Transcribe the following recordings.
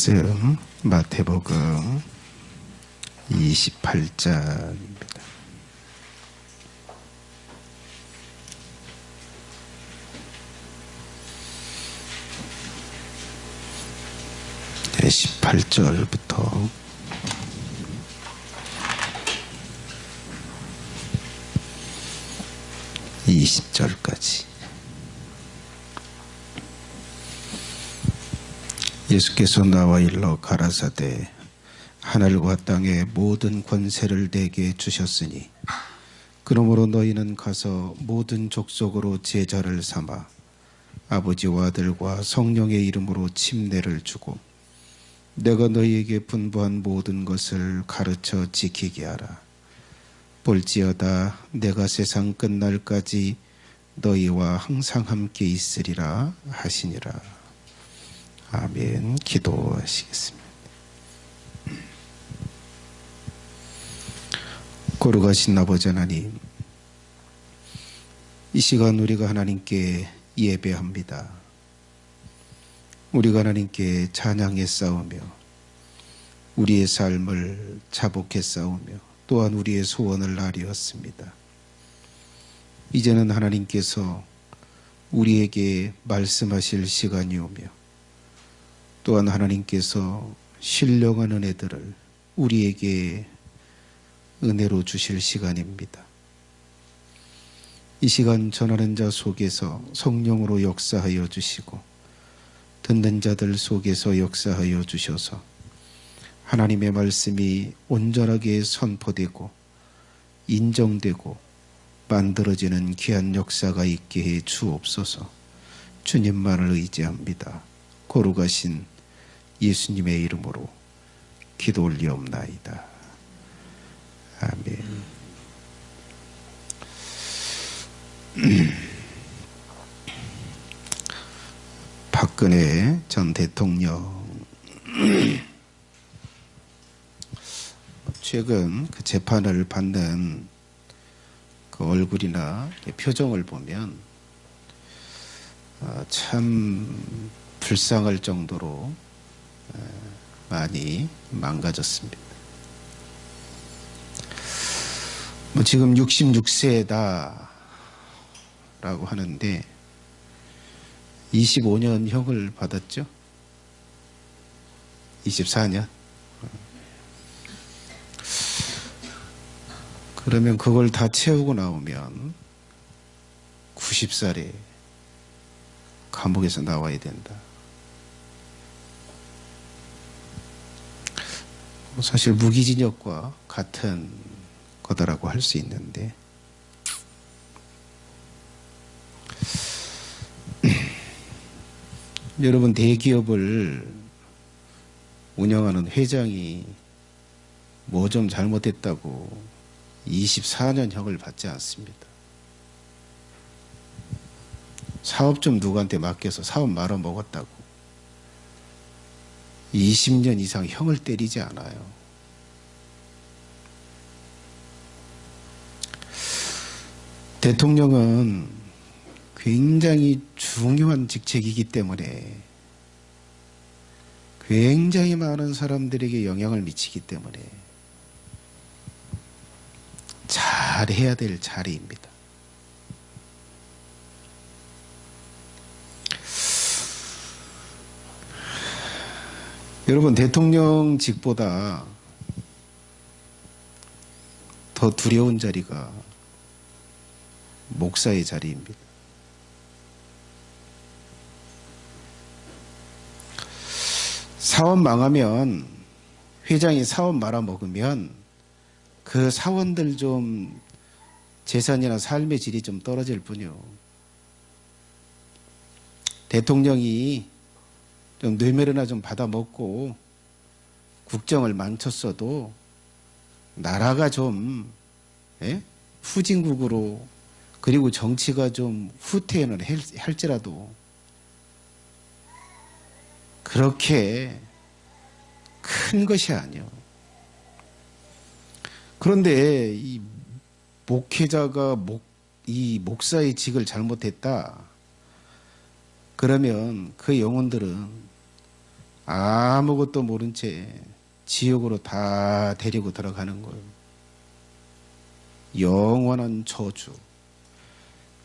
말씀 마태복음 28장입니다. 네, 18절부터 20절까지. 예수께서 나와 일러 가라사대 하늘과 땅의 모든 권세를 내게 주셨으니 그러므로 너희는 가서 모든 족속으로 제자를 삼아 아버지와 아들과 성령의 이름으로 침례를 주고 내가 너희에게 분부한 모든 것을 가르쳐 지키게 하라. 볼지어다 내가 세상 끝날까지 너희와 항상 함께 있으리라 하시니라. 아멘. 기도하시겠습니다. 거룩하신 아버지 하나님, 이 시간 우리가 하나님께 예배합니다. 우리가 하나님께 찬양해 싸우며 우리의 삶을 자복해 싸우며 또한 우리의 소원을 아뢰었습니다. 이제는 하나님께서 우리에게 말씀하실 시간이 오며 또한 하나님께서 신령한 은혜들을 우리에게 은혜로 주실 시간입니다. 이 시간 전하는 자 속에서 성령으로 역사하여 주시고 듣는 자들 속에서 역사하여 주셔서 하나님의 말씀이 온전하게 선포되고 인정되고 만들어지는 귀한 역사가 있게 해 주옵소서. 주님만을 의지합니다. 거룩하신 예수님의 이름으로 기도 올리옵나이다. 아멘. 박근혜 전 대통령 최근 그 재판을 받는 그 얼굴이나 표정을 보면 참 불쌍할 정도로 많이 망가졌습니다. 지금 66세다 라고 하는데 25년 형을 받았죠? 24년? 그러면 그걸 다 채우고 나오면 90살에 감옥에서 나와야 된다. 사실 무기징역과 같은 거다라고 할 수 있는데 여러분, 대기업을 운영하는 회장이 뭐 좀 잘못했다고 24년형을 받지 않습니다. 사업 좀 누구한테 맡겨서 사업 말아먹었다고 20년 이상 형을 때리지 않아요. 대통령은 굉장히 중요한 직책이기 때문에 굉장히 많은 사람들에게 영향을 미치기 때문에 잘해야 될 자리입니다. 여러분, 대통령직보다 더 두려운 자리가 목사의 자리입니다. 사업 망하면, 회장이 사업 말아먹으면 그 사원들 좀 재산이나 삶의 질이 좀 떨어질 뿐이요. 대통령이 좀 뇌매료나 좀 받아먹고 국정을 망쳤어도 나라가 좀 후진국으로, 그리고 정치가 좀 후퇴는 할지라도 그렇게 큰 것이 아니요. 그런데 이 목회자가 이 목사의 직을 잘못했다 그러면 그 영혼들은 아무것도 모른 채 지옥으로 다 데리고 들어가는 거예요. 영원한 저주,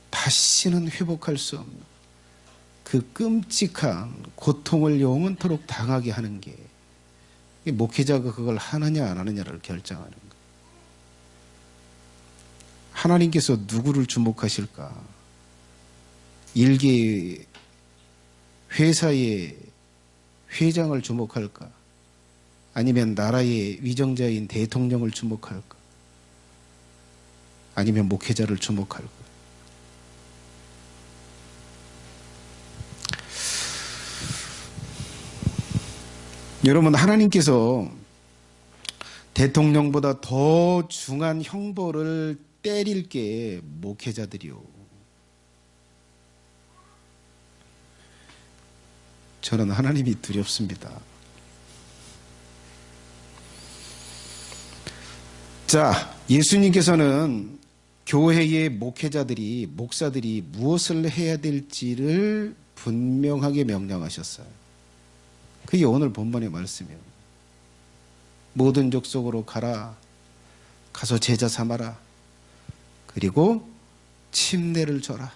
다시는 회복할 수 없는 그 끔찍한 고통을 영원토록 당하게 하는 게 목회자가 그걸 하느냐 안 하느냐를 결정하는 거예요. 하나님께서 누구를 주목하실까? 일개 회사의 회장을 주목할까? 아니면 나라의 위정자인 대통령을 주목할까? 아니면 목회자를 주목할까? 여러분, 하나님께서 대통령보다 더 중한 형벌을 때릴 게 목회자들이요. 저는 하나님이 두렵습니다. 자, 예수님께서는 교회의 목회자들이, 목사들이 무엇을 해야 될지를 분명하게 명령하셨어요. 그게 오늘 본문의 말씀이에요. 모든 족속으로 가라. 가서 제자 삼아라. 그리고 침례를 줘라.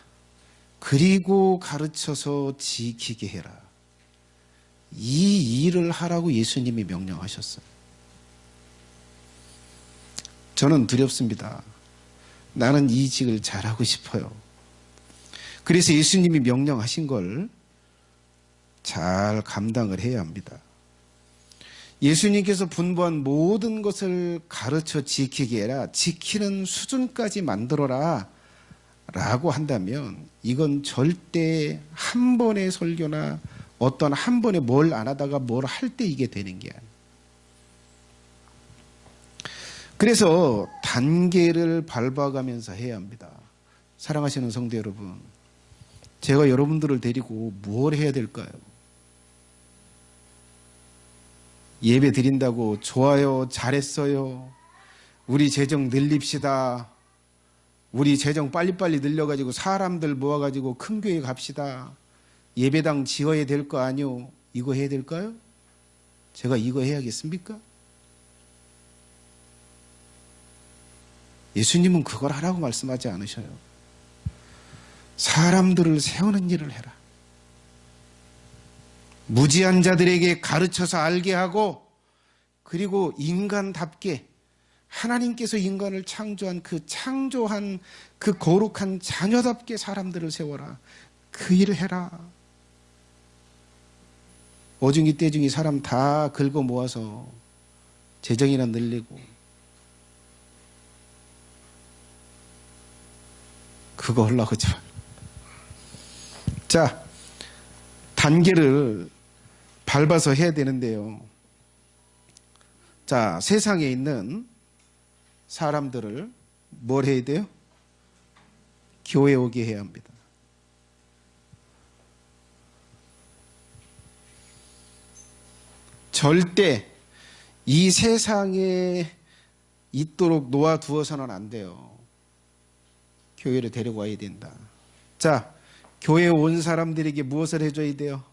그리고 가르쳐서 지키게 해라. 이 일을 하라고 예수님이 명령하셨어요. 저는 두렵습니다. 나는 이 직을 잘하고 싶어요. 그래서 예수님이 명령하신 걸 잘 감당을 해야 합니다. 예수님께서 분부한 모든 것을 가르쳐 지키게 해라. 지키는 수준까지 만들어라. 라고 한다면 이건 절대 한 번의 설교나 어떤 한 번에 뭘 안 하다가 뭘 할 때 이게 되는 게 아니에요. 그래서 단계를 밟아가면서 해야 합니다. 사랑하시는 성도 여러분, 제가 여러분들을 데리고 뭘 해야 될까요? 예배 드린다고 좋아요, 잘했어요, 우리 재정 늘립시다, 우리 재정 빨리빨리 늘려가지고 사람들 모아가지고 큰 교회 갑시다, 예배당 지어야 될 거 아니요, 이거 해야 될까요? 제가 이거 해야겠습니까? 예수님은 그걸 하라고 말씀하지 않으셔요. 사람들을 세우는 일을 해라. 무지한 자들에게 가르쳐서 알게 하고, 그리고 인간답게 하나님께서 인간을 창조한 그 거룩한 자녀답게 사람들을 세워라. 그 일을 해라. 어중이 떼중이 사람 다 긁어 모아서 재정이나 늘리고, 그거 하려고 하지 말고. 자, 단계를 밟아서 해야 되는데요. 자, 세상에 있는 사람들을 뭘 해야 돼요? 교회에 오게 해야 합니다. 절대 이 세상에 있도록 놓아두어서는 안 돼요. 교회를 데려와야 된다. 자, 교회에 온 사람들에게 무엇을 해줘야 돼요?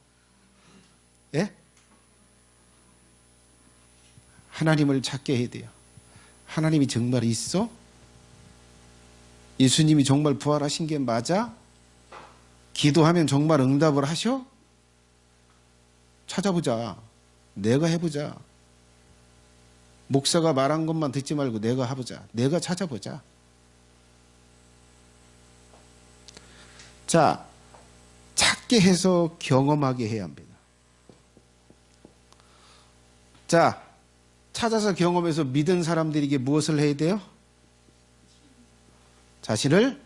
예? 하나님을 찾게 해야 돼요. 하나님이 정말 있어? 예수님이 정말 부활하신 게 맞아? 기도하면 정말 응답을 하셔? 찾아보자. 내가 해보자. 목사가 말한 것만 듣지 말고 내가 해보자. 내가 찾아보자. 자, 찾게 해서 경험하게 해야 합니다. 자, 찾아서 경험해서 믿은 사람들에게 무엇을 해야 돼요? 자신을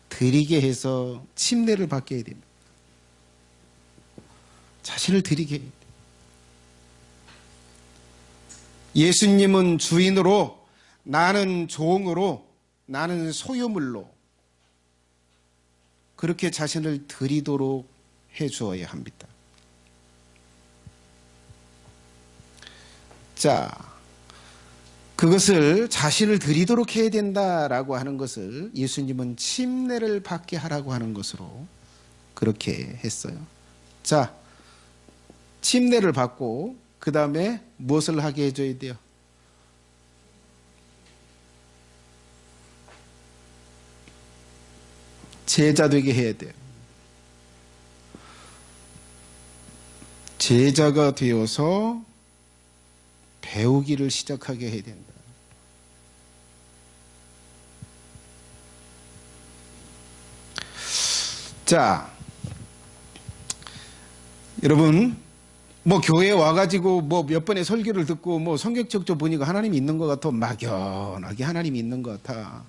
드리게 해서 침례를 받게 해야 됩니다. 자신을 드리게 해야 돼요. 예수님은 주인으로, 나는 종으로, 나는 소유물로 그렇게 자신을 드리도록 해주어야 합니다. 자, 그것을 자신을 드리도록 해야 된다라고 하는 것을 예수님은 침례를 받게 하라고 하는 것으로 그렇게 했어요. 자, 침례를 받고 그 다음에 무엇을 하게 해줘야 돼요? 제자 되게 해야 돼요. 제자가 되어서 배우기를 시작하게 해야 된다. 자, 여러분, 뭐 교회에 와가지고 뭐 몇 번의 설교를 듣고 뭐 성경책도 보니까 하나님이 있는 것 같아. 막연하게 하나님이 있는 것 같아.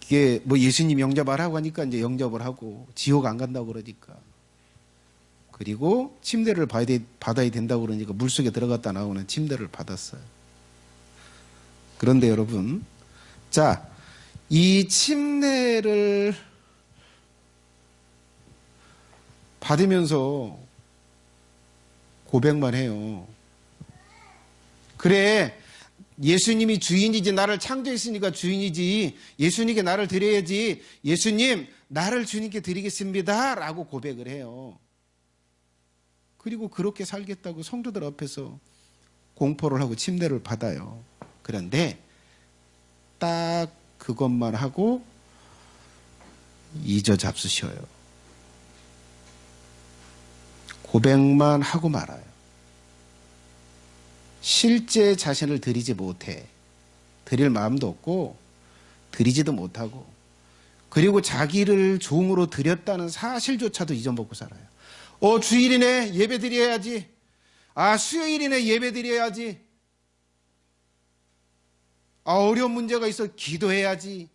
이게 뭐 예수님 영접하라고 하니까 이제 영접을 하고 지옥 안 간다고 그러니까. 그리고 침례를 받아야 된다고 그러니까 물속에 들어갔다 나오는 침례를 받았어요. 그런데 여러분, 자, 이 침례를 받으면서 고백만 해요. 그래, 예수님이 주인이지, 나를 창조했으니까 주인이지, 예수님께 나를 드려야지, 예수님 나를 주님께 드리겠습니다 라고 고백을 해요. 그리고 그렇게 살겠다고 성도들 앞에서 공포를 하고 침례를 받아요. 그런데 딱 그것만 하고 잊어잡수셔요. 고백만 하고 말아요. 실제 자신을 드리지 못해. 드릴 마음도 없고 드리지도 못하고, 그리고 자기를 종으로 드렸다는 사실조차도 잊어먹고 살아요. 주일이네, 예배 드려야지. 수요일이네, 예배 드려야지. 어려운 문제가 있어, 기도해야지.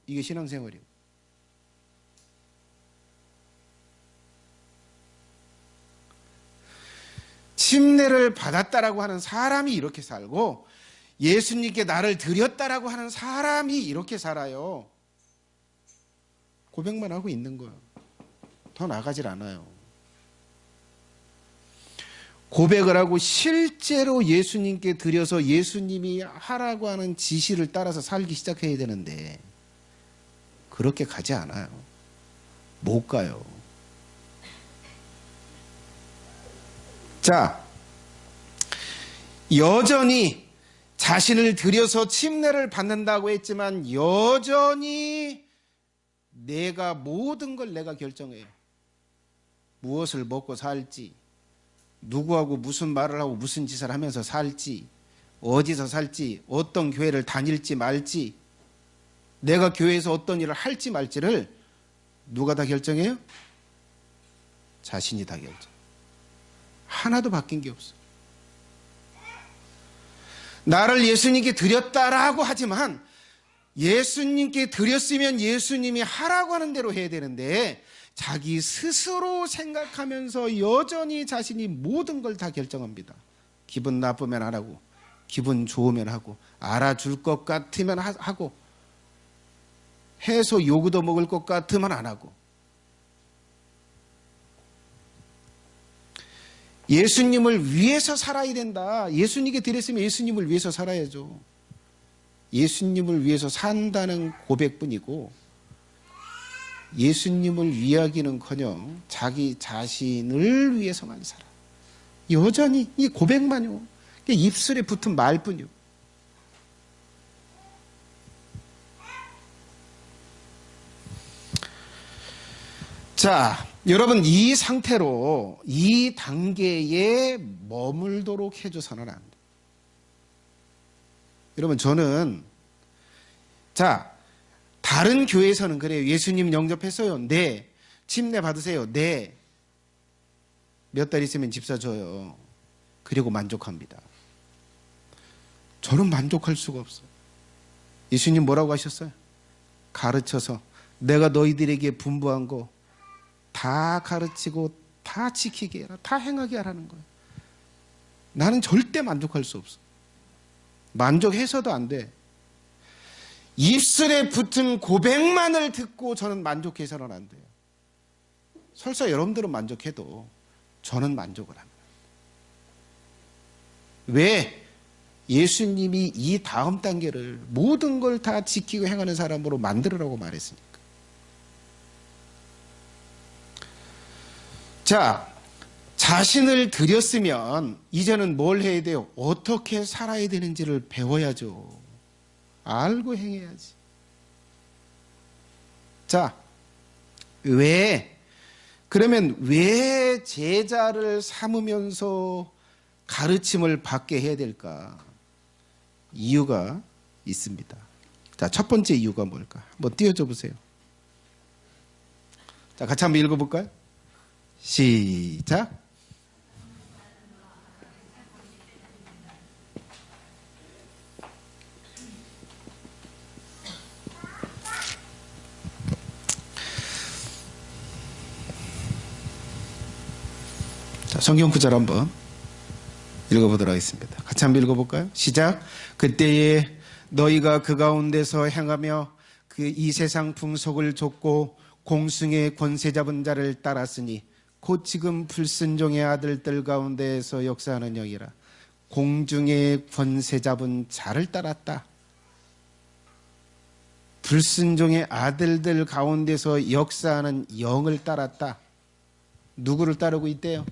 이게 신앙생활이에요. 침례를 받았다라고 하는 사람이 이렇게 살고, 예수님께 나를 드렸다라고 하는 사람이 이렇게 살아요. 고백만 하고 있는 거예요. 더 나가질 않아요. 고백을 하고 실제로 예수님께 드려서 예수님이 하라고 하는 지시를 따라서 살기 시작해야 되는데 그렇게 가지 않아요. 못 가요. 자, 여전히 자신을 들여서 침례를 받는다고 했지만 여전히 내가 모든 걸 내가 결정해요. 무엇을 먹고 살지, 누구하고 무슨 말을 하고 무슨 짓을 하면서 살지, 어디서 살지, 어떤 교회를 다닐지 말지, 내가 교회에서 어떤 일을 할지 말지를 누가 다 결정해요? 자신이 다 결정. 하나도 바뀐 게 없어. 나를 예수님께 드렸다라고 하지만 예수님께 드렸으면 예수님이 하라고 하는 대로 해야 되는데 자기 스스로 생각하면서 여전히 자신이 모든 걸 다 결정합니다. 기분 나쁘면 안 하고, 기분 좋으면 하고, 알아줄 것 같으면 하고, 해서 요구도 먹을 것 같으면 안 하고. 예수님을 위해서 살아야 된다. 예수님께 드렸으면 예수님을 위해서 살아야죠. 예수님을 위해서 산다는 고백뿐이고, 예수님을 위하기는커녕 자기 자신을 위해서만 살아. 여전히 이 고백만요. 입술에 붙은 말뿐이요. 자, 여러분, 이 상태로 이 단계에 머물도록 해줘서는 안 돼요. 여러분, 저는 다른 교회에서는 그래요. 예수님 영접했어요. 네. 침례 받으세요. 네. 몇 달 있으면 집사 줘요. 그리고 만족합니다. 저는 만족할 수가 없어요. 예수님 뭐라고 하셨어요? 가르쳐서 내가 너희들에게 분부한 거 다 가르치고 다 지키게 해라. 다 행하게 하라는 거예요. 나는 절대 만족할 수 없어. 만족해서도 안 돼. 입술에 붙은 고백만을 듣고 저는 만족해서는 안 돼요. 설사 여러분들은 만족해도 저는 만족을 합니다. 왜? 예수님이 이 다음 단계를 모든 걸 다 지키고 행하는 사람으로 만들으라고 말했으니까. 자, 자신을 들였으면 이제는 뭘 해야 돼요? 어떻게 살아야 되는지를 배워야죠. 알고 행해야지. 자, 그러면 왜 제자를 삼으면서 가르침을 받게 해야 될까? 이유가 있습니다. 자, 첫 번째 이유가 뭘까? 한번 띄워줘 보세요. 자, 같이 한번 읽어볼까요? 시작. 자, 성경 구절 한번 읽어보도록 하겠습니다. 같이 한번 읽어볼까요? 시작. 그때에 너희가 그 가운데서 행하며 이 세상 풍속을 좇고 공승의 권세 잡은 자를 따랐으니 곧 지금 불순종의 아들들 가운데에서 역사하는 영이라. 공중의 권세 잡은 자를 따랐다. 불순종의 아들들 가운데서 역사하는 영을 따랐다. 누구를 따르고 있대요?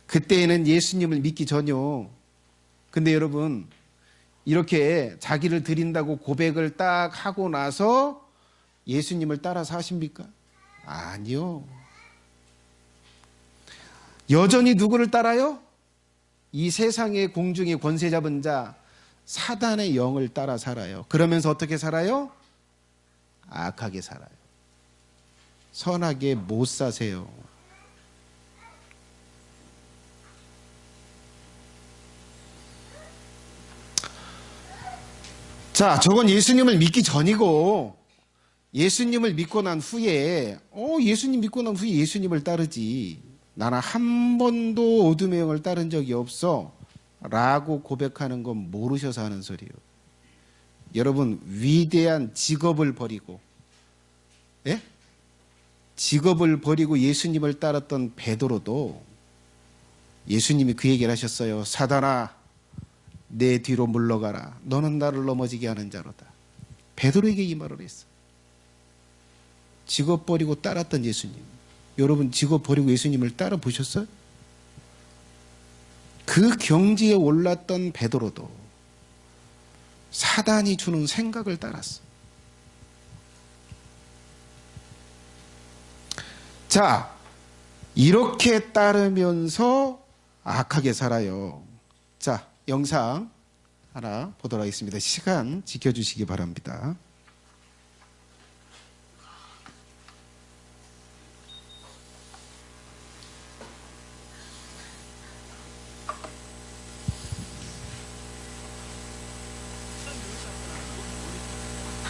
그때에는 예수님을 믿기 전요. 근데 여러분, 이렇게 자기를 드린다고 고백을 딱 하고 나서 예수님을 따라서 하십니까? 아니요. 여전히 누구를 따라요? 이 세상의 공중의 권세 잡은 자, 사단의 영을 따라 살아요. 그러면서 어떻게 살아요? 악하게 살아요. 선하게 못 사세요. 자, 저건 예수님을 믿기 전이고, 예수님을 믿고 난 후에, 예수님 믿고 난 후에 예수님을 따르지. 나는 한 번도 어둠의 영을 따른 적이 없어. 라고 고백하는 건 모르셔서 하는 소리예요. 여러분, 위대한 직업을 버리고, 예? 직업을 버리고 예수님을 따랐던 베드로도 예수님이 그 얘기를 하셨어요. 사단아, 내 뒤로 물러가라. 너는 나를 넘어지게 하는 자로다. 베드로에게 이 말을 했어. 직업 버리고 따랐던 예수님. 여러분, 직업 버리고 예수님을 따라 보셨어요? 그 경지에 올랐던 베드로도 사단이 주는 생각을 따랐어. 자, 이렇게 따르면서 악하게 살아요. 자, 영상 하나 보도록 하겠습니다. 시간 지켜주시기 바랍니다.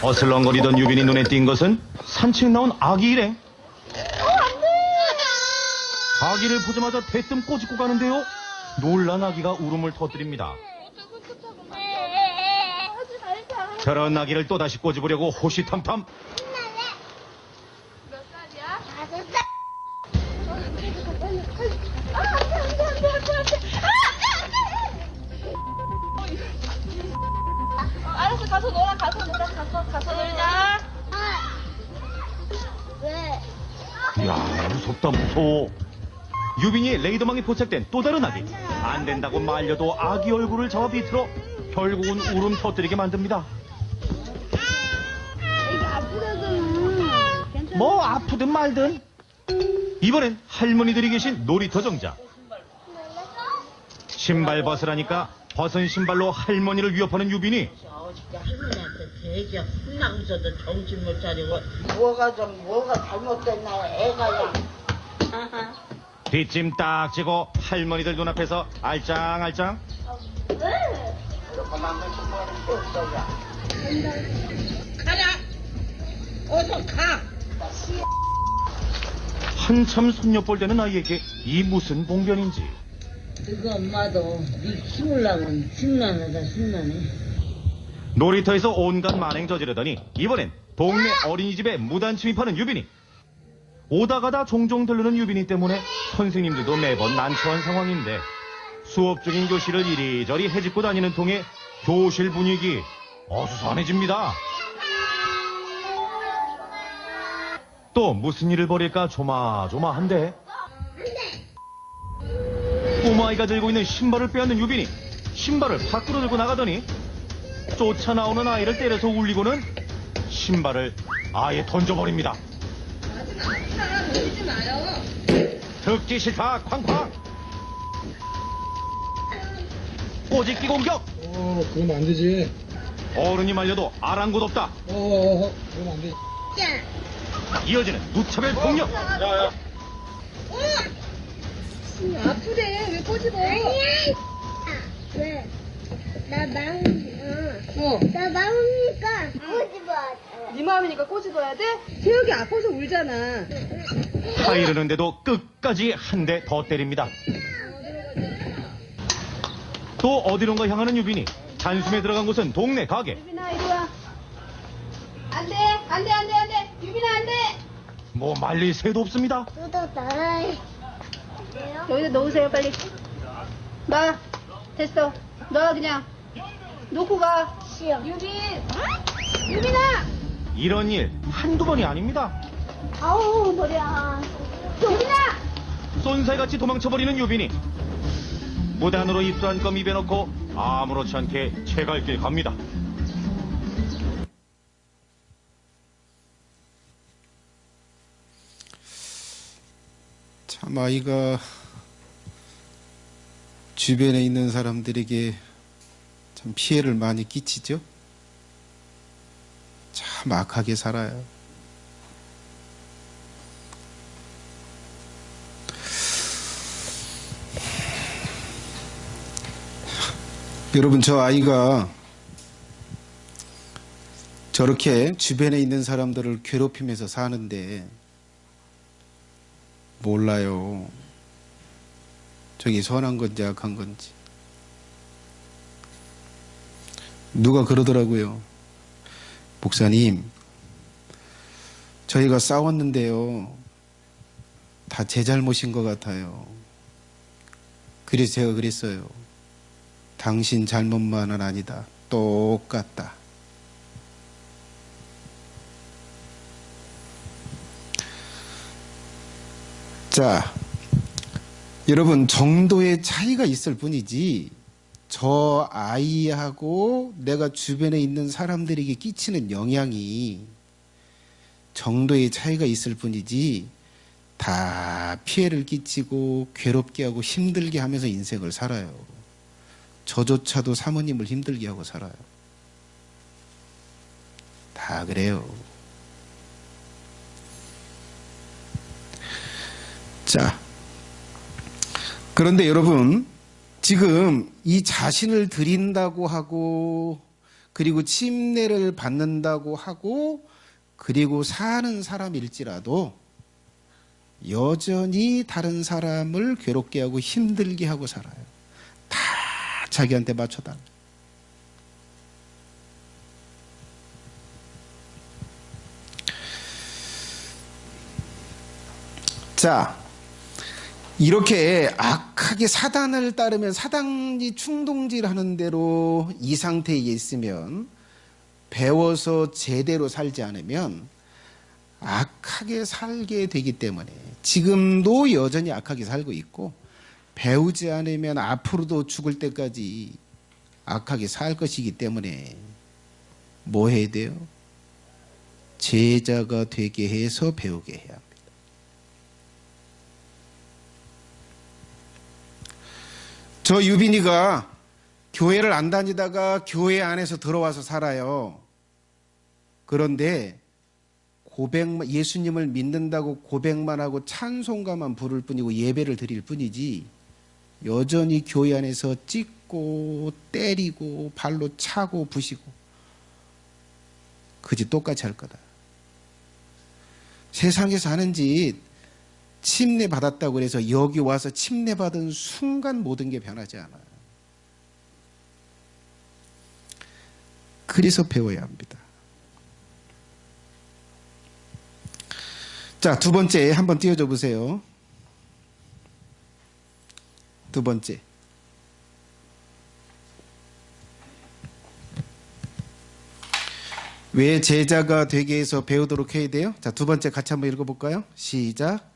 어슬렁거리던 유빈이 눈에 띈 것은 산책 나온 아기 일행. 아기를 보자마자 대뜸 꼬집고 가는데요. 놀란 아기가 울음을 터뜨립니다. 저런 아기를 또다시 꼬집으려고 호시탐탐. 몇 살이야? 5살. 알았어, 가서 놀아, 가서 놀자. 왜? 이야, 무섭다 무서워. 유빈이의 레이더망에 포착된 또 다른 아기. 안 된다고 말려도 아기 얼굴을 잡아 비틀어 결국은 울음 터뜨리게 만듭니다. 뭐 아프든 말든. 이번엔 할머니들이 계신 놀이터 정자. 신발 벗으라니까 벗은 신발로 할머니를 위협하는 유빈이. 어저께 할머니한테 되게 혼나면서도 정신 못 차리고 뭐가 잘못됐나 애가야. 뒷짐 딱 지고 할머니들 눈앞에서 알짱알짱. 이렇게 만든 신발은 없어요. 가라. 어서 가. 한참 손녀볼 되는 아이에게 이 무슨 봉변인지. 그 엄마도 네 키우려면 신나네. 놀이터에서 온갖 만행 저지르더니 이번엔 동네 어린이집에 무단 침입하는 유빈이. 오다 가다 종종 들르는 유빈이 때문에 선생님들도 매번 난처한 상황인데 수업 중인 교실을 이리저리 헤집고 다니는 통에 교실 분위기 어수선해집니다. 또 무슨 일을 벌일까 조마조마한데. 꼬마아이가 들고 있는 신발을 빼앗는 유빈이 신발을 밖으로 들고 나가더니 쫓아나오는 아이를 때려서 울리고는 신발을 아예 던져버립니다. 듣기 싫다 쾅쾅. 꼬집기 공격. 그러면 안 되지. 어른이 말려도 아랑곳없다. 그러면 안 되지. 이어지는 무차별 폭력. 아프대. 왜 꼬집어? 왜? 나 마음이니까 꼬집어. 네 마음이니까 꼬집어야 돼? 세혁이 아파서 울잖아. 타이르는데도 끝까지 한 대 더 때립니다. 또 어디론가 향하는 유빈이 단숨에 들어간 곳은 동네 가게. 유빈아 이리 와. 안 돼. 유빈아 안 돼. 뭐 말릴 새도 없습니다. 너도 나라해. 여기다 넣으세요 빨리. 놔. 됐어. 놔 그냥. 놓고 가. 싫어. 유빈아. 이런 일 한두 번이 아닙니다. 아우 머리야. 유빈아. 쏜살같이 도망쳐버리는 유빈이 무단으로 입수한 껌 입에 넣고 아무렇지 않게 채갈길 갑니다. 참 아이가 주변에 있는 사람들에게 참 피해를 많이 끼치죠. 참 악하게 살아요. 여러분, 저 아이가 저렇게 주변에 있는 사람들을 괴롭히면서 사는데 몰라요. 저게 선한 건지 악한 건지. 누가 그러더라고요. 목사님, 저희가 싸웠는데요, 다 제 잘못인 것 같아요. 그래서 제가 그랬어요. 당신 잘못만은 아니다. 똑같다. 자, 여러분, 정도의 차이가 있을 뿐이지 저 아이하고 내가 주변에 있는 사람들에게 끼치는 영향이 정도의 차이가 있을 뿐이지 다 피해를 끼치고 괴롭게 하고 힘들게 하면서 인생을 살아요. 저조차도 사모님을 힘들게 하고 살아요. 다 그래요. 자, 그런데 여러분, 지금 이 자신을 드린다고 하고, 그리고 침례를 받는다고 하고, 그리고 사는 사람일지라도 여전히 다른 사람을 괴롭게 하고 힘들게 하고 살아요. 다 자기한테 맞춰달라. 자, 이렇게 악하게 사단을 따르면 사단이 충동질하는 대로 이 상태에 있으면 배워서 제대로 살지 않으면 악하게 살게 되기 때문에 지금도 여전히 악하게 살고 있고 배우지 않으면 앞으로도 죽을 때까지 악하게 살 것이기 때문에 뭐 해야 돼요? 제자가 되게 해서 배우게 해야 합니다. 저 유빈이가 교회를 안 다니다가 교회 안에서 들어와서 살아요. 그런데 예수님을 믿는다고 고백만 하고 찬송가만 부를 뿐이고 예배를 드릴 뿐이지 여전히 교회 안에서 찢고 때리고 발로 차고 부시고 그 짓 똑같이 할 거다. 세상에서 하는 짓 침례 받았다고 해서 여기 와서 침례 받은 순간 모든 게 변하지 않아요. 그래서 배워야 합니다. 자, 두 번째 한번 띄워줘 보세요. 두 번째. 왜 제자가 되게 해서 배우도록 해야 돼요? 자, 두 번째 같이 한번 읽어볼까요? 시작.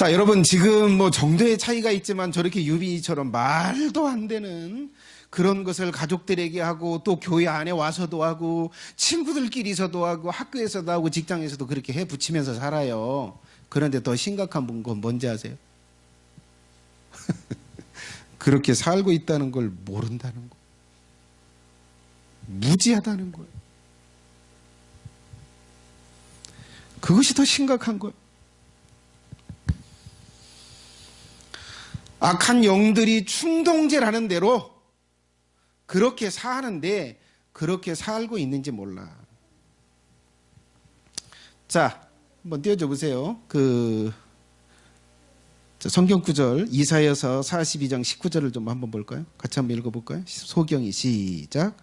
자, 여러분 지금 뭐 정도의 차이가 있지만 저렇게 유비처럼 말도 안 되는 그런 것을 가족들에게 하고 또 교회 안에 와서도 하고 친구들끼리서도 하고 학교에서도 하고 직장에서도 그렇게 해 붙이면서 살아요. 그런데 더 심각한 건 뭔지 아세요? 그렇게 살고 있다는 걸 모른다는 거. 무지하다는 거예요. 그것이 더 심각한 거예요. 악한 영들이 충동질하는 대로 그렇게 사는데 그렇게 살고 있는지 몰라. 자, 한번 띄워줘 보세요. 성경 구절 이사야서 42장 19절을 좀 한번 볼까요? 같이 한번 읽어볼까요? 소경이 시작.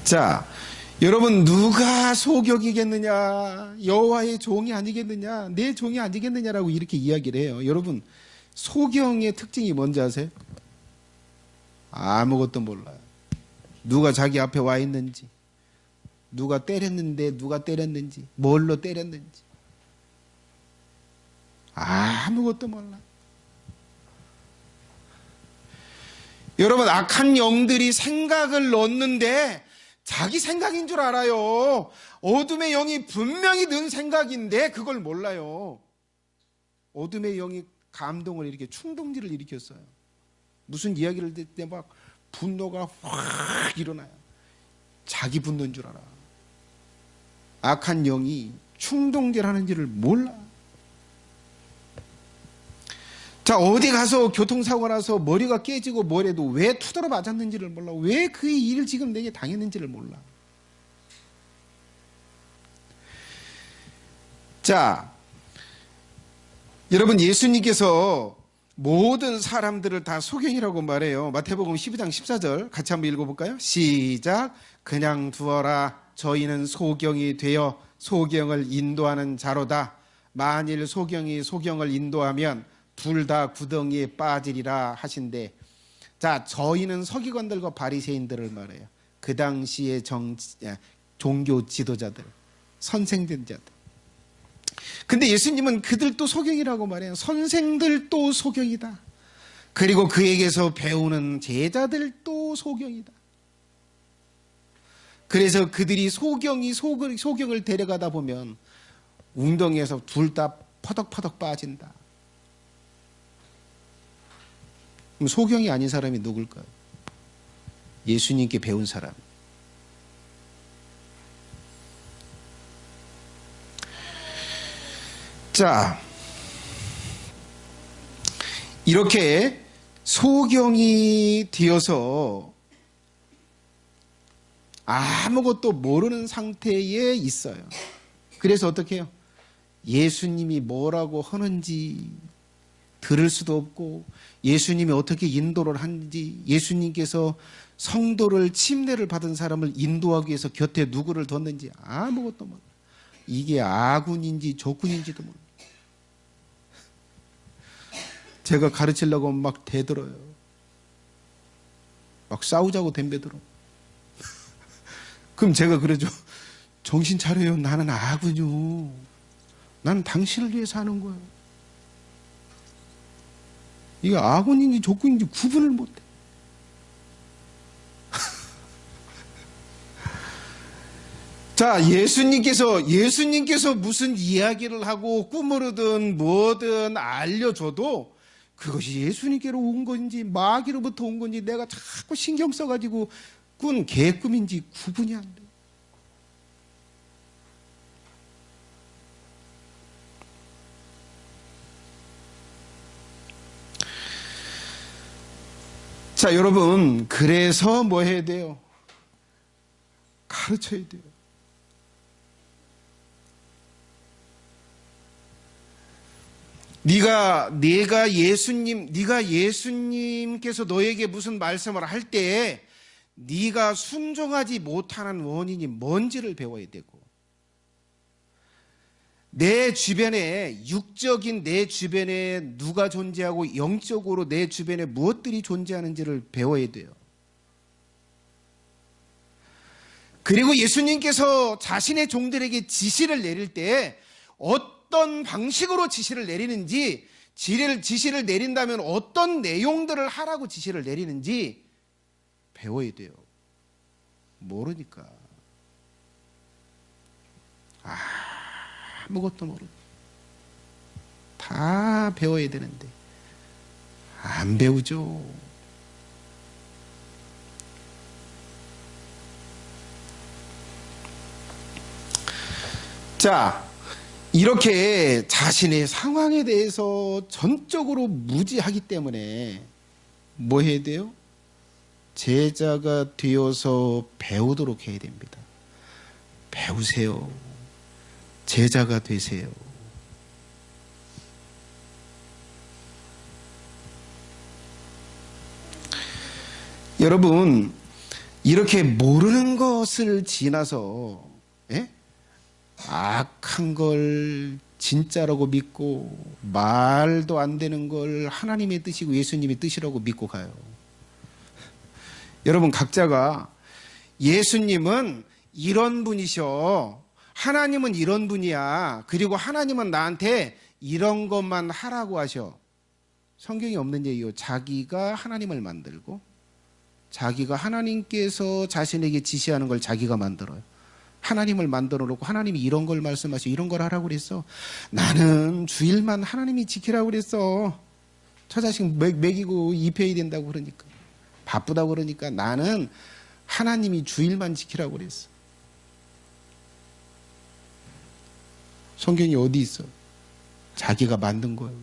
자, 여러분 누가 소경이겠느냐? 여호와의 종이 아니겠느냐? 내 종이 아니겠느냐라고 이렇게 이야기를 해요. 여러분 소경의 특징이 뭔지 아세요? 아무것도 몰라요. 누가 자기 앞에 와 있는지, 누가 때렸는데 누가 때렸는지, 뭘로 때렸는지 아무것도 몰라. 여러분 악한 영들이 생각을 넣는데 자기 생각인 줄 알아요. 어둠의 영이 분명히 든 생각인데 그걸 몰라요. 어둠의 영이 감동을 이렇게 충동질을 일으켰어요. 무슨 이야기를 들 때 막 분노가 확 일어나요. 자기 분노인 줄 알아. 악한 영이 충동질하는지를 몰라. 자, 어디 가서 교통사고 나서 머리가 깨지고 뭐래도 왜 투덜어 맞았는지를 몰라. 왜 그 일을 지금 내게 당했는지를 몰라. 자, 여러분 예수님께서 모든 사람들을 다 소경이라고 말해요. 마태복음 12장 14절 같이 한번 읽어볼까요? 시작. 그냥 두어라. 저희는 소경이 되어 소경을 인도하는 자로다. 만일 소경이 소경을 인도하면 둘 다 구덩이에 빠지리라 하신대. 자, 저희는 서기관들과 바리새인들을 말해요. 그 당시의 종교 지도자들, 선생된 자들. 근데 예수님은 그들도 소경이라고 말해요. 선생들도 소경이다. 그리고 그에게서 배우는 제자들도 소경이다. 그래서 그들이 소경을 데려가다 보면 웅덩이에서 둘 다 퍼덕퍼덕 빠진다. 그럼 소경이 아닌 사람이 누굴까요? 예수님께 배운 사람. 자, 이렇게 소경이 되어서 아무것도 모르는 상태에 있어요. 그래서 어떻게 해요? 예수님이 뭐라고 하는지 들을 수도 없고, 예수님이 어떻게 인도를 하는지, 예수님께서 성도를 침례를 받은 사람을 인도하기 위해서 곁에 누구를 뒀는지 아무것도 몰라. 이게 아군인지 적군인지도 몰라. 제가 가르치려고 하면 막 대들어요. 막 싸우자고 덤벼들어. 그럼 제가 그러죠. 정신 차려요. 나는 아군이요. 나는 당신을 위해 사는 거예요. 이게 아군인지 적군인지 구분을 못해. 자, 예수님께서 무슨 이야기를 하고 꿈으로든 뭐든 알려줘도 그것이 예수님께로 온 건지 마귀로부터 온 건지 내가 자꾸 신경 써가지고 꾼 개꿈인지 구분이 안 돼. 자, 여러분, 그래서 뭐 해야 돼요? 가르쳐야 돼요. 네가 예수님께서 너에게 무슨 말씀을 할 때 네가 순종하지 못하는 원인이 뭔지를 배워야 되고, 내 주변에, 육적인 내 주변에 누가 존재하고 영적으로 내 주변에 무엇들이 존재하는지를 배워야 돼요. 그리고 예수님께서 자신의 종들에게 지시를 내릴 때 어떤 방식으로 지시를 내리는지, 지시를 내린다면 어떤 내용들을 하라고 지시를 내리는지 배워야 돼요. 모르니까. 아무것도 모르고. 다 배워야 되는데 안 배우죠. 자, 이렇게 자신의 상황에 대해서 전적으로 무지하기 때문에 뭐 해야 돼요? 제자가 되어서 배우도록 해야 됩니다. 배우세요. 제자가 되세요. 여러분, 이렇게 모르는 것을 지나서 악한 걸 진짜라고 믿고 말도 안 되는 걸 하나님의 뜻이고 예수님의 뜻이라고 믿고 가요. 여러분, 각자가 예수님은 이런 분이셔, 하나님은 이런 분이야, 그리고 하나님은 나한테 이런 것만 하라고 하셔. 성경에 없는 얘기요. 자기가 하나님을 만들고 자기가 하나님께서 자신에게 지시하는 걸 자기가 만들어요. 하나님을 만들어 놓고 하나님이 이런 걸 말씀하시고 이런 걸 하라고 그랬어. 나는 주일만 하나님이 지키라고 그랬어. 처자식 먹이고 입혀야 된다고 그러니까, 바쁘다고 그러니까 나는 하나님이 주일만 지키라고 그랬어. 성경이 어디 있어? 자기가 만든 거예요.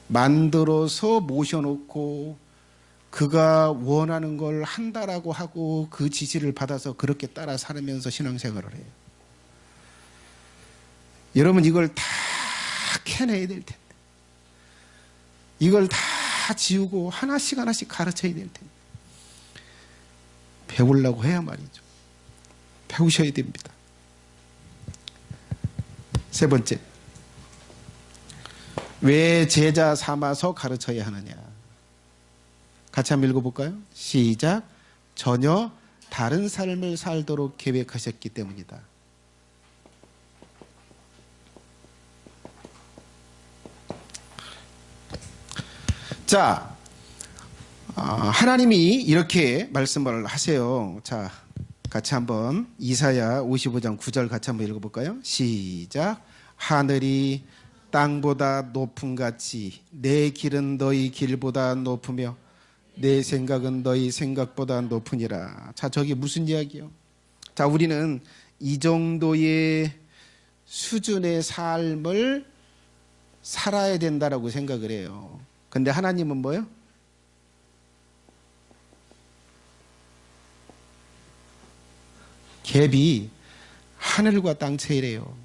만들어서 모셔놓고 그가 원하는 걸 한다라고 하고 그 지시를 받아서 그렇게 따라 살면서 신앙생활을 해요. 여러분, 이걸 다 캐내야 될 텐데, 이걸 다 지우고 하나씩 하나씩 가르쳐야 될 텐데, 배우려고 해야 말이죠. 배우셔야 됩니다. 세 번째, 왜 제자 삼아서 가르쳐야 하느냐? 같이 한번 읽어볼까요? 시작. 전혀 다른 삶을 살도록 계획하셨기 때문이다. 자, 하나님이 이렇게 말씀을 하세요. 자, 같이 한번 이사야 55장 9절 같이 한번 읽어볼까요? 시작. 하늘이 땅보다 높음 같이 내 길은 너희 길보다 높으며 내 생각은 너희 생각보다 높으니라. 자, 저게 무슨 이야기요? 자, 우리는 이 정도의 수준의 삶을 살아야 된다라고 생각을 해요. 근데 하나님은 뭐예요? 갭이 하늘과 땅 차이래요.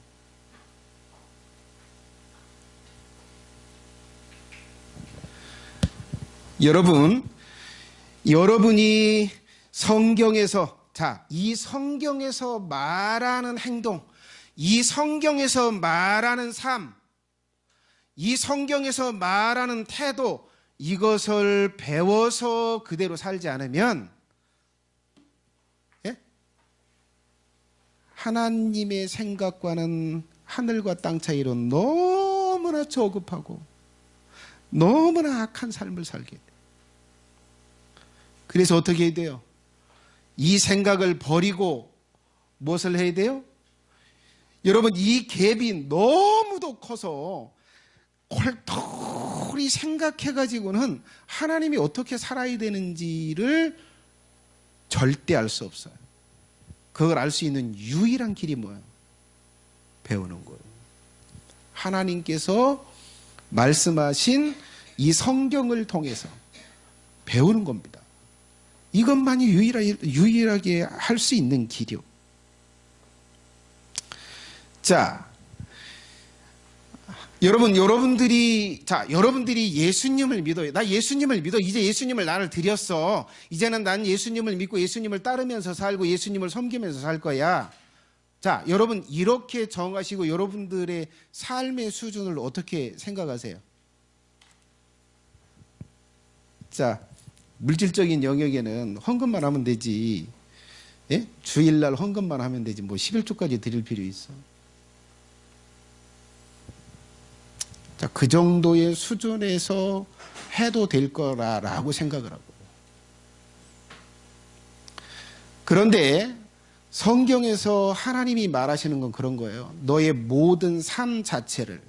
여러분이 성경에서, 자, 이 성경에서 말하는 행동, 이 성경에서 말하는 삶, 이 성경에서 말하는 태도, 이것을 배워서 그대로 살지 않으면 하나님의 생각과는 하늘과 땅 차이로 너무나 저급하고 너무나 악한 삶을 살게 돼요. 그래서 어떻게 해야 돼요? 이 생각을 버리고 무엇을 해야 돼요? 여러분, 이 갭이 너무도 커서 콜똘히 생각해가지고는 하나님이 어떻게 살아야 되는지를 절대 알 수 없어요. 그걸 알 수 있는 유일한 길이 뭐예요? 배우는 거예요. 하나님께서 말씀하신 이 성경을 통해서 배우는 겁니다. 이것만이 유일하게 할 수 있는 길이요. 자, 여러분들이 예수님을 믿어요. 나 예수님을 믿어. 이제 예수님을 나를 드렸어. 이제는 난 예수님을 믿고 예수님을 따르면서 살고 예수님을 섬기면서 살 거야. 자, 여러분 이렇게 정하시고 여러분들의 삶의 수준을 어떻게 생각하세요? 자, 물질적인 영역에는 헌금만 하면 되지. 예? 주일날 헌금만 하면 되지. 뭐 11조까지 드릴 필요 있어. 자, 그 정도의 수준에서 해도 될 거라고 생각을 하고. 그런데 성경에서 하나님이 말하시는 건 그런 거예요. 너의 모든 삶 자체를,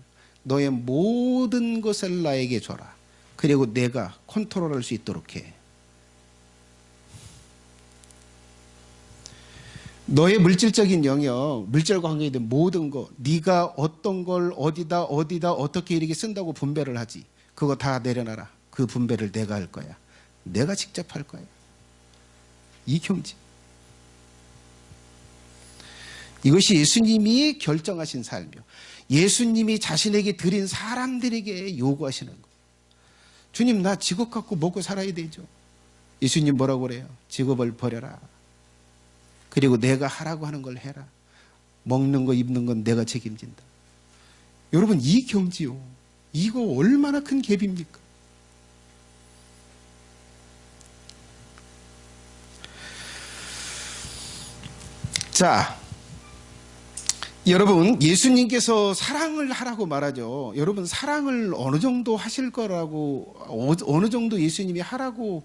너의 모든 것을 나에게 줘라. 그리고 내가 컨트롤할 수 있도록 해. 너의 물질적인 영역, 물질과 관계된 모든 것, 네가 어떤 걸 어디다 어떻게 이렇게 쓴다고 분배를 하지. 그거 다 내려놔라. 그 분배를 내가 할 거야. 내가 직접 할 거야. 이 경지. 이것이 예수님이 결정하신 삶이요. 예수님이 자신에게 드린 사람들에게 요구하시는 거. 주님, 나 직업 갖고 먹고 살아야 되죠. 예수님 뭐라고 그래요? 직업을 버려라. 그리고 내가 하라고 하는 걸 해라. 먹는 거 입는 건 내가 책임진다. 여러분, 이 경지요. 이거 얼마나 큰 갭입니까? 자, 여러분, 예수님께서 사랑을 하라고 말하죠. 여러분, 사랑을 어느 정도 하실 거라고, 어느 정도 예수님이 하라고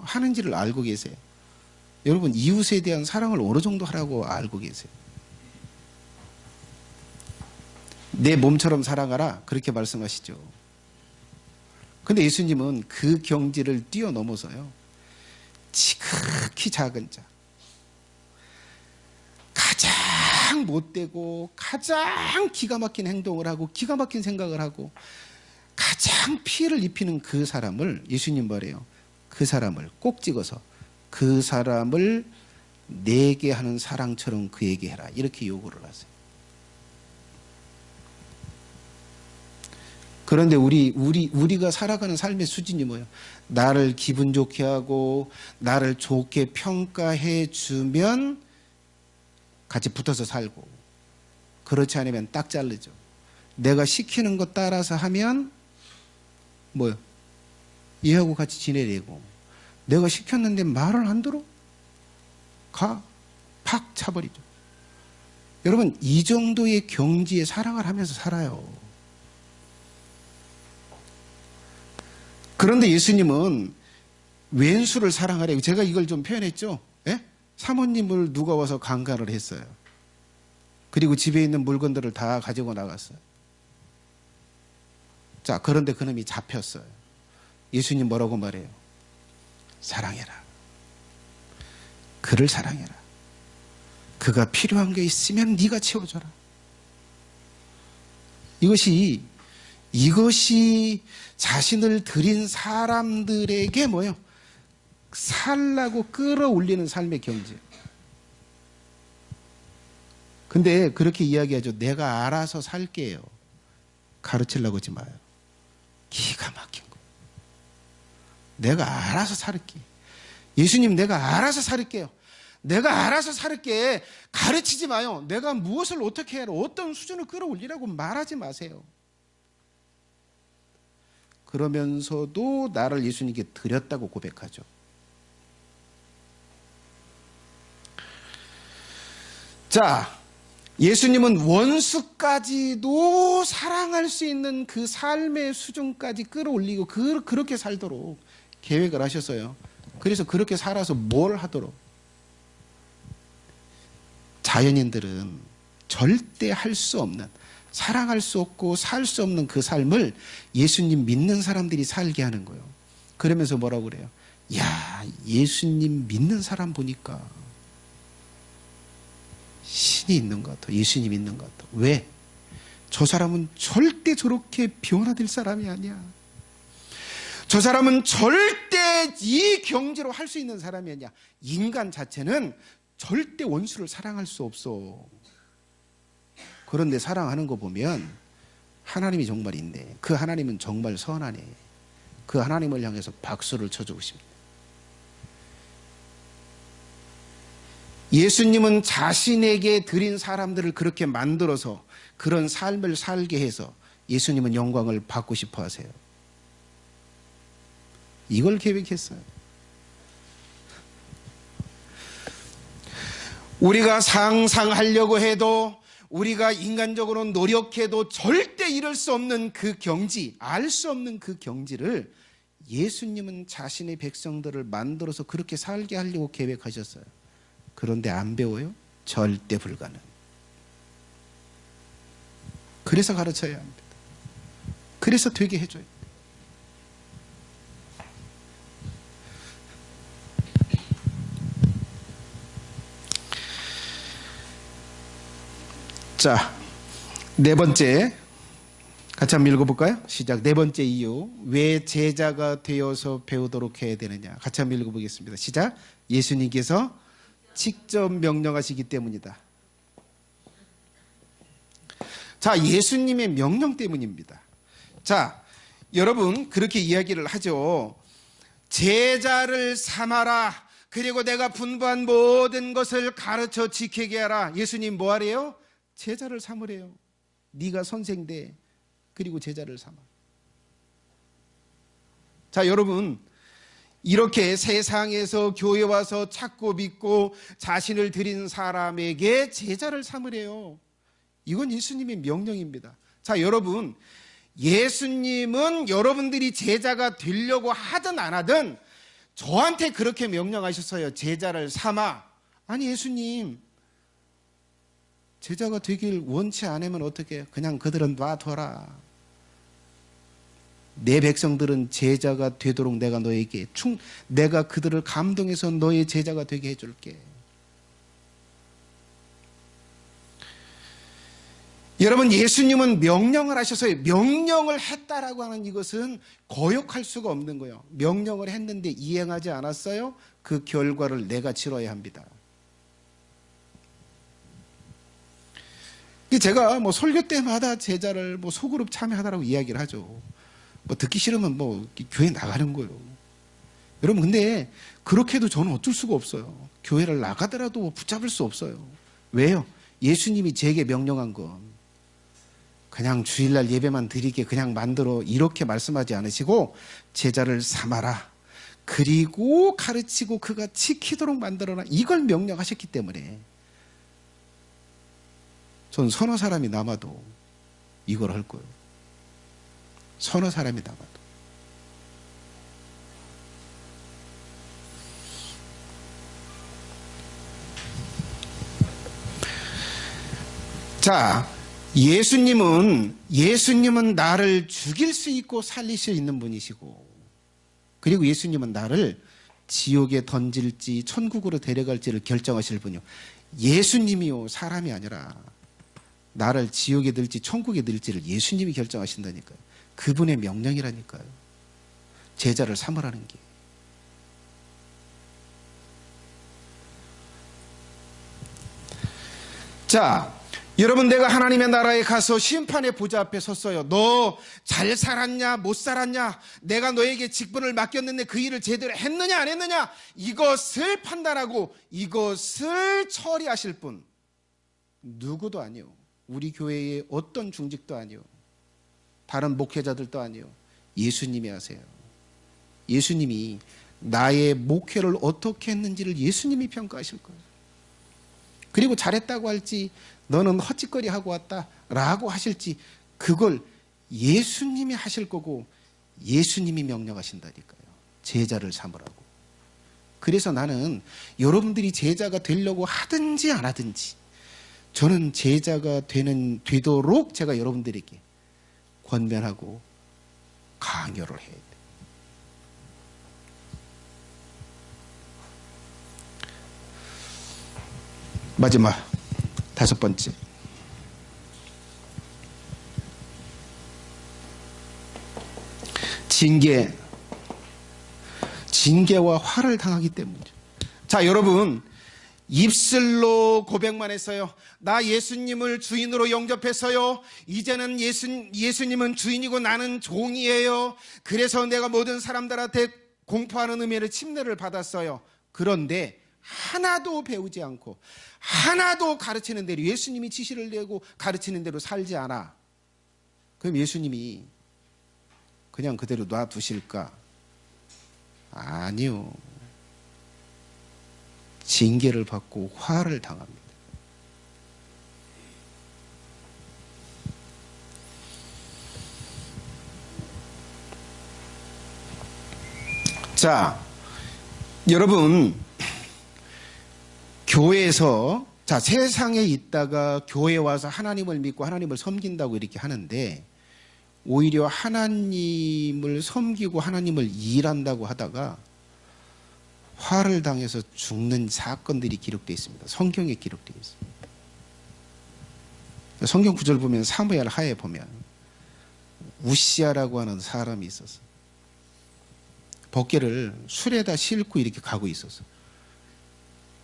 하는지를 알고 계세요? 여러분, 이웃에 대한 사랑을 어느 정도 하라고 알고 계세요? 내 몸처럼 사랑하라, 그렇게 말씀하시죠. 근데 예수님은 그 경지를 뛰어넘어서요, 지극히 작은 자, 가장 못되고 가장 기가 막힌 행동을 하고 기가 막힌 생각을 하고 가장 피해를 입히는 그 사람을, 예수님 말해요, 그 사람을 꼭 찍어서 그 사람을 내게 하는 사랑처럼 그에게 해라, 이렇게 요구를 하세요. 그런데 우리가 살아가는 삶의 수준이 뭐예요? 나를 기분 좋게 하고 나를 좋게 평가해 주면 같이 붙어서 살고, 그렇지 않으면 딱 자르죠. 내가 시키는 것 따라서 하면 뭐요? 얘하고 같이 지내려고. 내가 시켰는데 말을 안 들어? 팍 차버리죠. 여러분, 이 정도의 경지에 사랑을 하면서 살아요. 그런데 예수님은 왼수를 사랑하래요. 제가 이걸 좀 표현했죠. 예? 사모님을 누가 와서 강간을 했어요. 그리고 집에 있는 물건들을 다 가지고 나갔어요. 자, 그런데 그놈이 잡혔어요. 예수님 뭐라고 말해요? 사랑해라. 그를 사랑해라. 그가 필요한 게 있으면 네가 채워줘라. 이것이 자신을 드린 사람들에게 뭐예요? 살라고 끌어올리는 삶의 경지. 근데 그렇게 이야기하죠. 내가 알아서 살게요. 가르치려고 하지 마요. 기가 막힌 거. 내가 알아서 살게. 예수님, 내가 알아서 살게요. 내가 알아서 살게. 가르치지 마요. 내가 무엇을 어떻게 해라, 어떤 수준을 끌어올리라고 말하지 마세요. 그러면서도 나를 예수님께 드렸다고 고백하죠. 자, 예수님은 원수까지도 사랑할 수 있는 그 삶의 수준까지 끌어올리고 그렇게 살도록 계획을 하셨어요. 그래서 그렇게 살아서 뭘 하도록? 자연인들은 절대 할 수 없는, 사랑할 수 없고 살 수 없는 그 삶을 예수님 믿는 사람들이 살게 하는 거예요. 그러면서 뭐라고 그래요? 야, 예수님 믿는 사람 보니까 신이 있는 것 같아. 예수님 있는 것 같아. 왜? 저 사람은 절대 저렇게 변화될 사람이 아니야. 저 사람은 절대 이 경지로 할 수 있는 사람이 아니야. 인간 자체는 절대 원수를 사랑할 수 없어. 그런데 사랑하는 거 보면 하나님이 정말 있네. 그 하나님은 정말 선하네. 그 하나님을 향해서 박수를 쳐주고 싶네. 예수님은 자신에게 드린 사람들을 그렇게 만들어서 그런 삶을 살게 해서 예수님은 영광을 받고 싶어 하세요. 이걸 계획했어요. 우리가 상상하려고 해도 우리가 인간적으로 노력해도 절대 이룰 수 없는 그 경지, 알 수 없는 그 경지를 예수님은 자신의 백성들을 만들어서 그렇게 살게 하려고 계획하셨어요. 그런데 안 배워요? 절대 불가능. 그래서 가르쳐야 합니다. 그래서 되게 해줘요. 자, 네 번째 같이 한번 읽어볼까요? 시작. 네 번째 이유, 왜 제자가 되어서 배우도록 해야 되느냐. 같이 한번 읽어보겠습니다. 시작. 예수님께서 직접 명령하시기 때문이다. 자, 예수님의 명령 때문입니다. 자, 여러분 그렇게 이야기를 하죠. 제자를 삼아라. 그리고 내가 분부한 모든 것을 가르쳐 지키게 하라. 예수님 뭐 하래요? 제자를 삼으래요. 네가 선생 돼. 그리고 제자를 삼아. 자, 여러분 이렇게 세상에서 교회 와서 찾고 믿고 자신을 드린 사람에게 제자를 삼으래요. 이건 예수님의 명령입니다. 자, 여러분 예수님은 여러분들이 제자가 되려고 하든 안 하든 저한테 그렇게 명령하셨어요. 제자를 삼아. 아니 예수님 제자가 되길 원치 않으면 어떻게 그냥 그들은 놔둬라. 내 백성들은 제자가 되도록 내가 너에게 내가 그들을 감동해서 너의 제자가 되게 해줄게. 여러분 예수님은 명령을 하셔서 명령을 했다라고 하는 이것은 거역할 수가 없는 거예요. 명령을 했는데 이행하지 않았어요? 그 결과를 내가 치러야 합니다. 제가 뭐 설교 때마다 제자를 뭐 소그룹 참여하라고 이야기를 하죠. 뭐 듣기 싫으면 뭐 교회 나가는 거예요. 여러분 근데 그렇게 해도 저는 어쩔 수가 없어요. 교회를 나가더라도 뭐 붙잡을 수 없어요. 왜요? 예수님이 제게 명령한 건 그냥 주일날 예배만 드리게 그냥 만들어 이렇게 말씀하지 않으시고 제자를 삼아라. 그리고 가르치고 그가 지키도록 만들어라. 이걸 명령하셨기 때문에 전 서너 사람이 남아도 이걸 할 거예요. 서너 사람이 남아도. 자, 예수님은 나를 죽일 수 있고 살릴 수 있는 분이시고, 그리고 예수님은 나를 지옥에 던질지 천국으로 데려갈지를 결정하실 분이요. 예수님이요, 사람이 아니라 나를 지옥에 들지 천국에 들지를 예수님이 결정하신다니까요. 그분의 명령이라니까요. 제자를 삼으라는 게. 자, 여러분 내가 하나님의 나라에 가서 심판의 보좌 앞에 섰어요. 너 잘 살았냐 못 살았냐, 내가 너에게 직분을 맡겼는데 그 일을 제대로 했느냐 안 했느냐, 이것을 판단하고 이것을 처리하실 분 누구도 아니요. 우리 교회의 어떤 중직도 아니요. 다른 목회자들도 아니요. 예수님이 하세요. 예수님이 나의 목회를 어떻게 했는지를 예수님이 평가하실 거예요. 그리고 잘했다고 할지 너는 헛짓거리 하고 왔다 라고 하실지 그걸 예수님이 하실 거고 예수님이 명령하신다니까요. 제자를 삼으라고. 그래서 나는 여러분들이 제자가 되려고 하든지 안 하든지 저는 제자가 되도록 제가 여러분들에게 권면하고 강요를 해야 돼요. 마지막 다섯 번째, 징계와 화를 당하기 때문이죠. 자, 여러분 입술로 고백만 했어요. 나 예수님을 주인으로 영접했어요. 이제는 예수님은 주인이고 나는 종이에요. 그래서 내가 모든 사람들한테 공포하는 의미의 침례를 받았어요. 그런데 하나도 배우지 않고 하나도 가르치는 대로 예수님이 지시를 내고 가르치는 대로 살지 않아. 그럼 예수님이 그냥 그대로 놔두실까? 아니요. 징계를 받고 화를 당합니다. 자, 여러분, 교회에서, 자, 세상에 있다가 교회에 와서 하나님을 믿고 하나님을 섬긴다고 이렇게 하는데, 오히려 하나님을 섬기고 하나님을 일한다고 하다가 화를 당해서 죽는 사건들이 기록되어 있습니다. 성경에 기록되어 있습니다. 성경 구절 보면 사무엘 하에 보면 우시아라고 하는 사람이 있었어. 벗개를 술에다 싣고 이렇게 가고 있었어.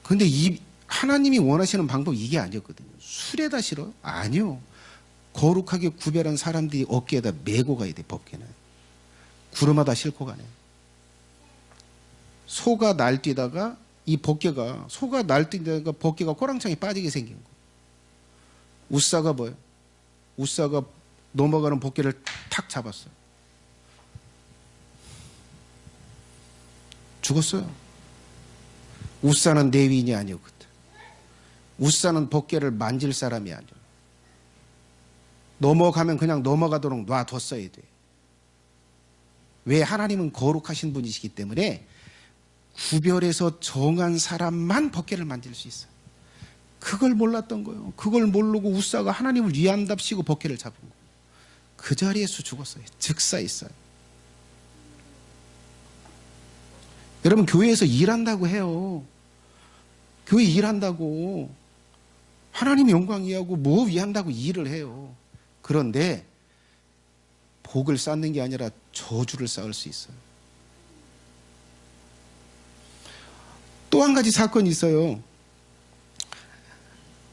그런데 이 하나님이 원하시는 방법이 이게 아니었거든요. 술에다 실어요? 아니요. 거룩하게 구별한 사람들이 어깨에다 메고 가야 돼. 벗개는 구름하다 싣고 가네. 소가 날뛰다가 이 벗개가 소가 날뛰다가 벗개가 꼬랑창에 빠지게 생긴 거. 우사가 뭐예요? 우사가 넘어가는 벗개를 탁 잡았어요. 죽었어요. 우사는 레위인이 아니었거든. 우사는 벗개를 만질 사람이 아니야. 넘어가면 그냥 넘어가도록 놔뒀어야 돼. 왜? 하나님은 거룩하신 분이시기 때문에 구별해서 정한 사람만 벗개를 만질 수 있어요. 그걸 몰랐던 거예요. 그걸 모르고 우사가 하나님을 위한답시고 벗개를 잡은 거예요. 그 자리에서 죽었어요. 즉사했어요. 여러분, 교회에서 일한다고 해요. 교회 일한다고. 하나님 영광 위하고 뭐 위한다고 일을 해요. 그런데 복을 쌓는 게 아니라 저주를 쌓을 수 있어요. 또 한 가지 사건이 있어요.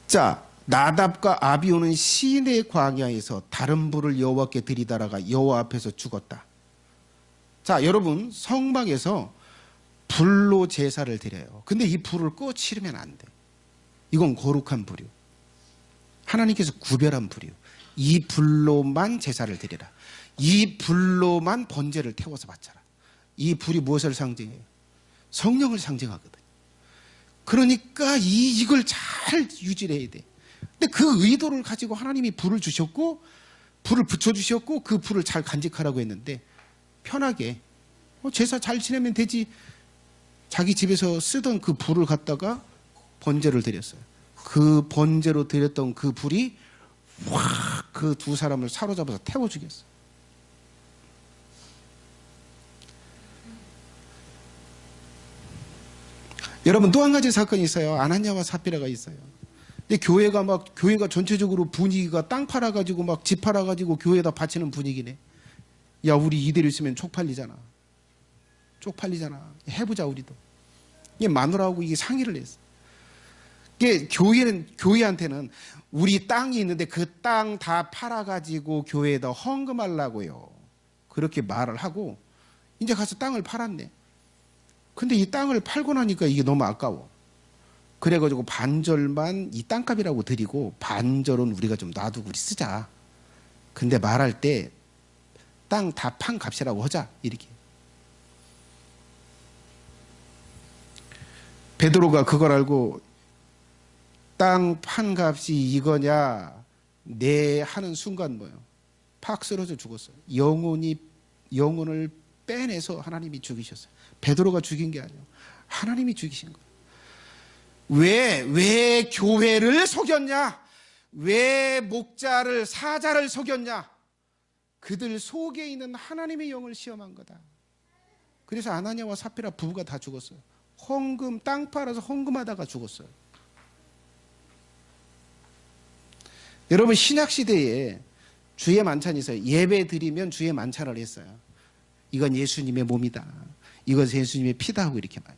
자, 나답과 아비오는 시내 광야에서 다른 불을 여호와께 들이다라가 여호와 앞에서 죽었다. 자, 여러분, 성막에서 불로 제사를 드려요. 근데 이 불을 꺼치르면 안 돼. 이건 거룩한 불이요. 하나님께서 구별한 불이요. 이 불로만 제사를 드리라. 이 불로만 번제를 태워서 바쳐라. 이 불이 무엇을 상징해요? 성령을 상징하거든요. 그러니까 이걸 잘 유지를 해야 돼. 근데 그 의도를 가지고 하나님이 불을 주셨고 불을 붙여주셨고 그 불을 잘 간직하라고 했는데 편하게 제사 잘 지내면 되지. 자기 집에서 쓰던 그 불을 갖다가 번제를 드렸어요. 그 번제로 드렸던 그 불이 확 그 두 사람을 사로잡아서 태워 죽였어요. 여러분, 또 한 가지 사건이 있어요. 아나니아와 삽비라가 있어요. 근데 교회가 전체적으로 분위기가 땅 팔아가지고 막 집 팔아가지고 교회에다 바치는 분위기네. 야, 우리 이대로 있으면 쪽팔리잖아. 해보자, 우리도. 이게 마누라하고 이게 상의를 했어. 이게 교회한테는 우리 땅이 있는데 그 땅 다 팔아가지고 교회에다 헌금하려고요. 그렇게 말을 하고 이제 가서 땅을 팔았네. 근데 이 땅을 팔고 나니까 이게 너무 아까워. 그래가지고 반절만 이 땅값이라고 드리고 반절은 우리가 좀 놔두고 우리 쓰자. 근데 말할 때 땅 다 판 값이라고 하자. 이렇게. 베드로가 그걸 알고 땅 판 값이 이거냐 내 하는 순간 뭐예요? 팍 쓰러져 죽었어요. 영혼을 빼내서 하나님이 죽이셨어요. 베드로가 죽인 게 아니에요. 하나님이 죽이신 거예요. 왜 교회를 속였냐? 왜 목자를 사자를 속였냐? 그들 속에 있는 하나님의 영을 시험한 거다. 그래서 아나니아와 삽비라 부부가 다 죽었어요. 헌금, 땅 팔아서 헌금하다가 죽었어요. 여러분, 신약시대에 주의 만찬이 있어요. 예배 드리면 주의 만찬을 했어요. 이건 예수님의 몸이다. 이것은 예수님의 피다 하고 이렇게 말해요.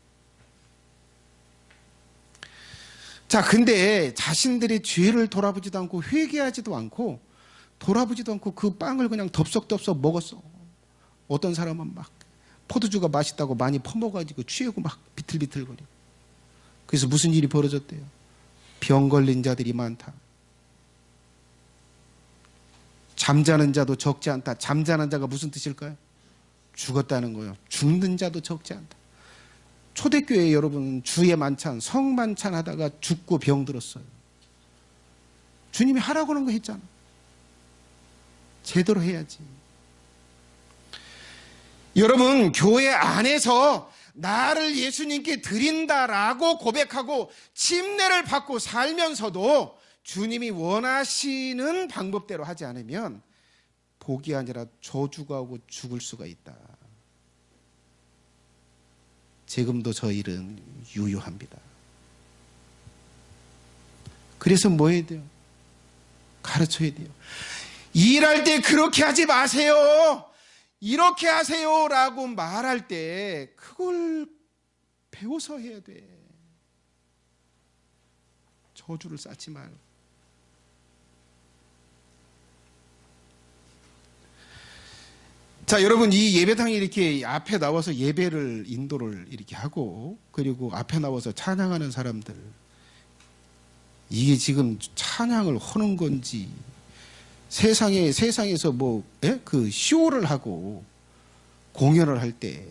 자, 근데 자신들의 죄를 돌아보지도 않고 회개하지도 않고 돌아보지도 않고 그 빵을 그냥 덥석덥석 먹었어. 어떤 사람은 막 포도주가 맛있다고 많이 퍼먹어가지고 취하고 막 비틀비틀거리고. 그래서 무슨 일이 벌어졌대요? 병 걸린 자들이 많다. 잠자는 자도 적지 않다. 잠자는 자가 무슨 뜻일까요? 죽었다는 거예요. 죽는 자도 적지 않다. 초대교회 여러분 주의 만찬, 성만찬 하다가 죽고 병들었어요. 주님이 하라고 하는 거 했잖아. 제대로 해야지. 여러분 교회 안에서 나를 예수님께 드린다라고 고백하고 침례를 받고 살면서도 주님이 원하시는 방법대로 하지 않으면 복이 아니라 저주가 오고 죽을 수가 있다. 지금도 저 일은 유효합니다. 그래서 뭐 해야 돼요? 가르쳐야 돼요. 일할 때 그렇게 하지 마세요. 이렇게 하세요 라고 말할 때 그걸 배워서 해야 돼. 저주를 쌓지 말고. 자, 여러분 이 예배당에 이렇게 앞에 나와서 예배를 인도를 이렇게 하고 그리고 앞에 나와서 찬양하는 사람들, 이게 지금 찬양을 하는 건지 세상에서 뭐 그 쇼를 하고 공연을 할 때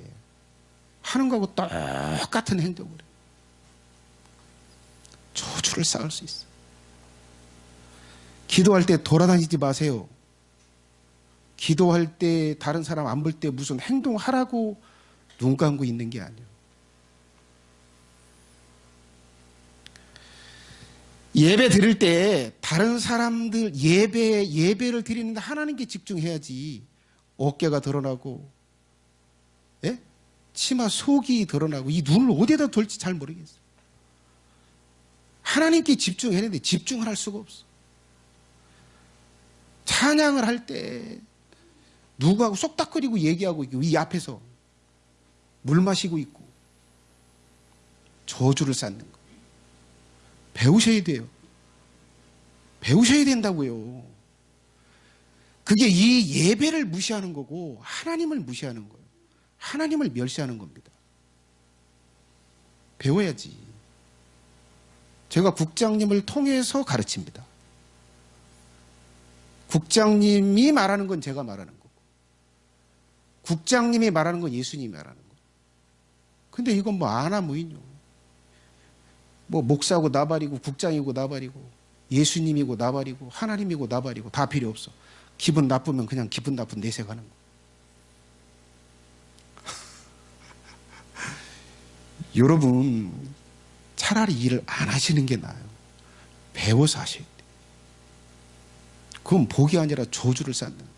하는 거하고 똑같은 행동을 해요. 저주를 쌓을 수 있어요. 기도할 때 돌아다니지 마세요. 기도할 때 다른 사람 안 볼 때 무슨 행동하라고 눈 감고 있는 게 아니에요. 예배 드릴 때 다른 사람들 예배를 드리는데 하나님께 집중해야지. 어깨가 드러나고 치마 속이 드러나고 이 눈을 어디에다 둘지 잘 모르겠어요. 하나님께 집중해야 되는데 집중을 할 수가 없어. 찬양을 할 때 누구하고 쏙닥거리고 얘기하고 있고 이 앞에서 물 마시고 있고 저주를 쌓는 거. 배우셔야 돼요. 배우셔야 된다고요. 그게 이 예배를 무시하는 거고 하나님을 무시하는 거예요. 하나님을 멸시하는 겁니다. 배워야지. 제가 국장님을 통해서 가르칩니다. 국장님이 말하는 건 제가 말하는 거고 국장님이 말하는 건 예수님이 말하는 거고. 근데 이건 뭐 아나무인요. 뭐 목사고 나발이고 국장이고 나발이고 예수님이고 나발이고 하나님이고 나발이고 다 필요 없어. 기분 나쁘면 그냥 기분 나쁜 내색하는 거. 여러분 차라리 일을 안 하시는 게 나아요. 배워서 하셔야 돼요. 그건 복이 아니라 저주를 쌓는 거예요.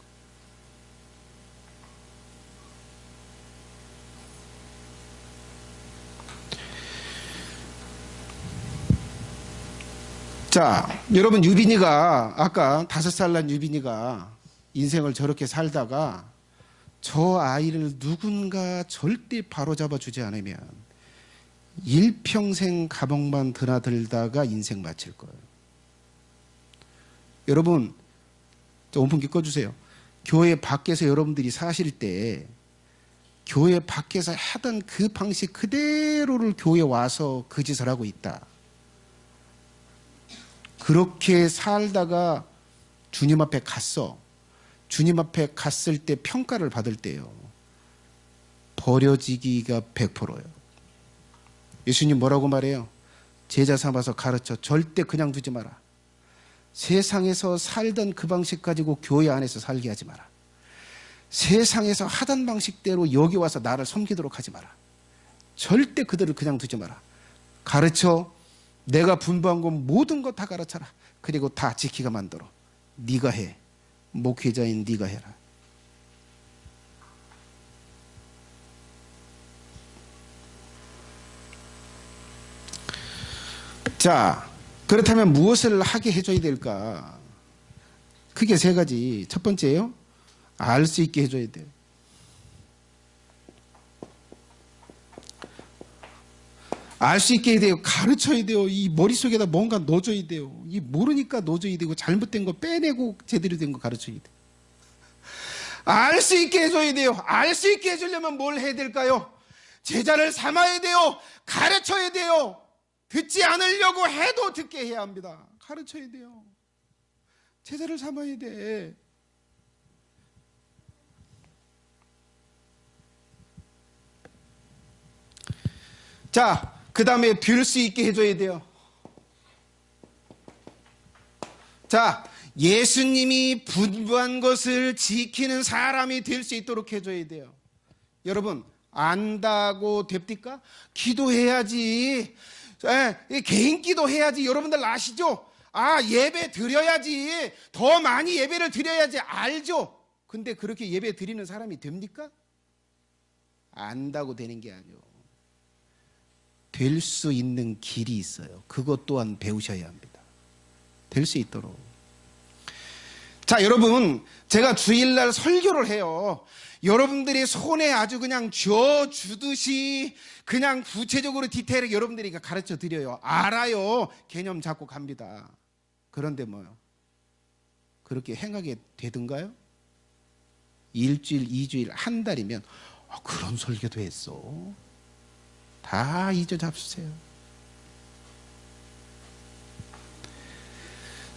자, 여러분 유빈이가 아까 5살 난 유빈이가 인생을 저렇게 살다가 저 아이를 누군가 절대 바로잡아 주지 않으면 일평생 감옥만 드나들다가 인생 마칠 거예요. 여러분 온풍기 꺼주세요. 교회 밖에서 여러분들이 사실 때 교회 밖에서 하던 그 방식 그대로를 교회 와서 그 짓을 하고 있다. 그렇게 살다가 주님 앞에 갔어. 주님 앞에 갔을 때 평가를 받을 때요. 버려지기가 100%예요. 예수님 뭐라고 말해요? 제자 삼아서 가르쳐. 절대 그냥 두지 마라. 세상에서 살던 그 방식 가지고 교회 안에서 살게 하지 마라. 세상에서 하던 방식대로 여기 와서 나를 섬기도록 하지 마라. 절대 그들을 그냥 두지 마라. 가르쳐. 내가 분부한 건 모든 거 다 가르쳐라. 그리고 다 지키게 만들어. 네가 해. 목회자인 네가 해라. 자, 그렇다면 무엇을 하게 해줘야 될까? 크게 3가지. 첫 번째요. 알 수 있게 해줘야 돼요. 알 수 있게 해야 돼요. 가르쳐야 돼요. 이 머릿속에다 뭔가 넣어줘야 돼요. 이 모르니까 넣어줘야 되고 잘못된 거 빼내고 제대로 된 거 가르쳐야 돼요. 알 수 있게 해줘야 돼요. 알 수 있게 해주려면 뭘 해야 될까요? 제자를 삼아야 돼요. 가르쳐야 돼요. 듣지 않으려고 해도 듣게 해야 합니다. 가르쳐야 돼요. 제자를 삼아야 돼. 자, 그 다음에 들 수 있게 해줘야 돼요. 자, 예수님이 분부한 것을 지키는 사람이 될 수 있도록 해줘야 돼요. 여러분, 안다고 됩니까? 기도해야지. 개인 기도해야지. 여러분들 아시죠? 예배 드려야지. 더 많이 예배를 드려야지. 알죠? 근데 그렇게 예배 드리는 사람이 됩니까? 안다고 되는 게 아니에요. 될 수 있는 길이 있어요. 그것 또한 배우셔야 합니다. 될 수 있도록. 자, 여러분, 제가 주일날 설교를 해요. 여러분들이 손에 아주 그냥 쥐어주듯이 그냥 구체적으로 디테일하게 여러분들이 가르쳐 드려요. 알아요. 개념 잡고 갑니다. 그런데 뭐요? 그렇게 행하게 되든가요? 일주일, 2주일, 한 달이면 그런 설교도 했어. 다 잊어잡으세요.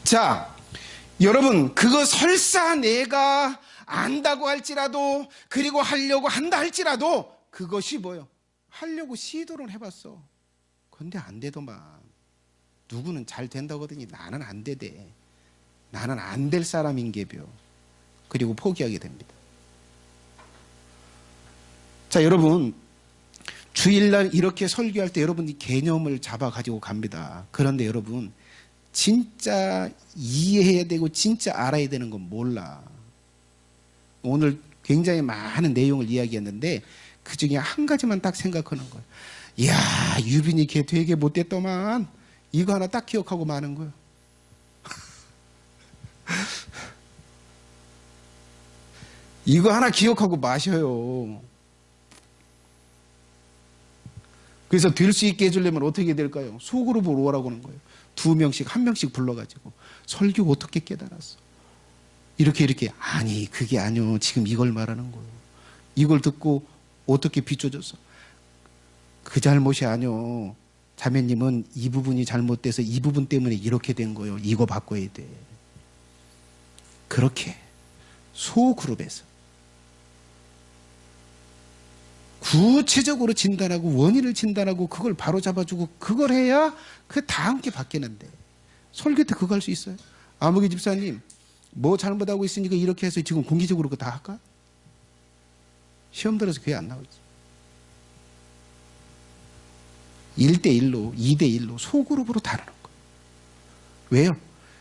자, 여러분, 그거 설사 내가 안다고 할지라도, 그리고 하려고 한다 할지라도, 그것이 뭐요? 하려고 시도를 해봤어. 근데 안 되더만. 누구는 잘 된다고 하더니 나는 안 되대. 나는 안 될 사람인 게벼. 그리고 포기하게 됩니다. 자, 여러분, 주일날 이렇게 설교할 때 여러분이 개념을 잡아가지고 갑니다. 그런데 여러분, 진짜 이해해야 되고 진짜 알아야 되는 건 몰라. 오늘 굉장히 많은 내용을 이야기했는데 그 중에 한 가지만 딱 생각하는 거예요. 이야, 유빈이 걔 되게 못됐더만. 이거 하나 딱 기억하고 마는 거예요. 이거 하나 기억하고 마셔요. 그래서 될 수 있게 해주려면 어떻게 될까요? 소그룹으로 오라고 하는 거예요. 2명씩, 1명씩 불러가지고 설교 어떻게 깨달았어? 이렇게 아니 그게 아니요. 지금 이걸 말하는 거예요. 이걸 듣고 어떻게 비춰줬어? 그 잘못이 아니요. 자매님은 이 부분이 잘못돼서 이 부분 때문에 이렇게 된 거예요. 이거 바꿔야 돼. 그렇게 소그룹에서 구체적으로 진단하고 원인을 진단하고 그걸 바로 잡아주고 그걸 해야 그 다 함께 바뀌는데 설교 때 그거 할 수 있어요? 아무개 집사님 뭐 잘못하고 있으니까 이렇게 해서 지금 공개적으로 그거 다 할까? 시험 들어서 그게 안 나오지. 1대1로 2대1로 소그룹으로 다루는 거예요. 왜요?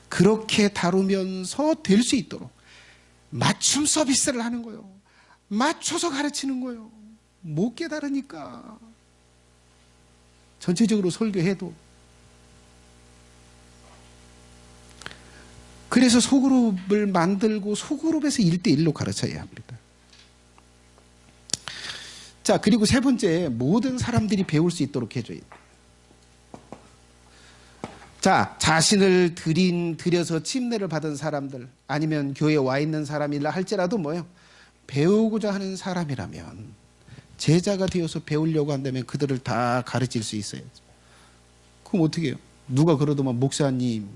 그렇게 다루면서 될 수 있도록 맞춤 서비스를 하는 거예요. 맞춰서 가르치는 거예요. 못 깨달으니까. 전체적으로 설교해도. 그래서 소그룹을 만들고 소그룹에서 1대1로 가르쳐야 합니다. 자, 그리고 세 번째, 모든 사람들이 배울 수 있도록 해줘야 돼요. 자, 자신을 들여서 침례를 받은 사람들, 아니면 교회에 와 있는 사람이라 할지라도 뭐예요? 배우고자 하는 사람이라면, 제자가 되어서 배우려고 한다면 그들을 다 가르칠 수 있어야죠. 그럼 어떻게 해요? 누가 그러더만, 목사님,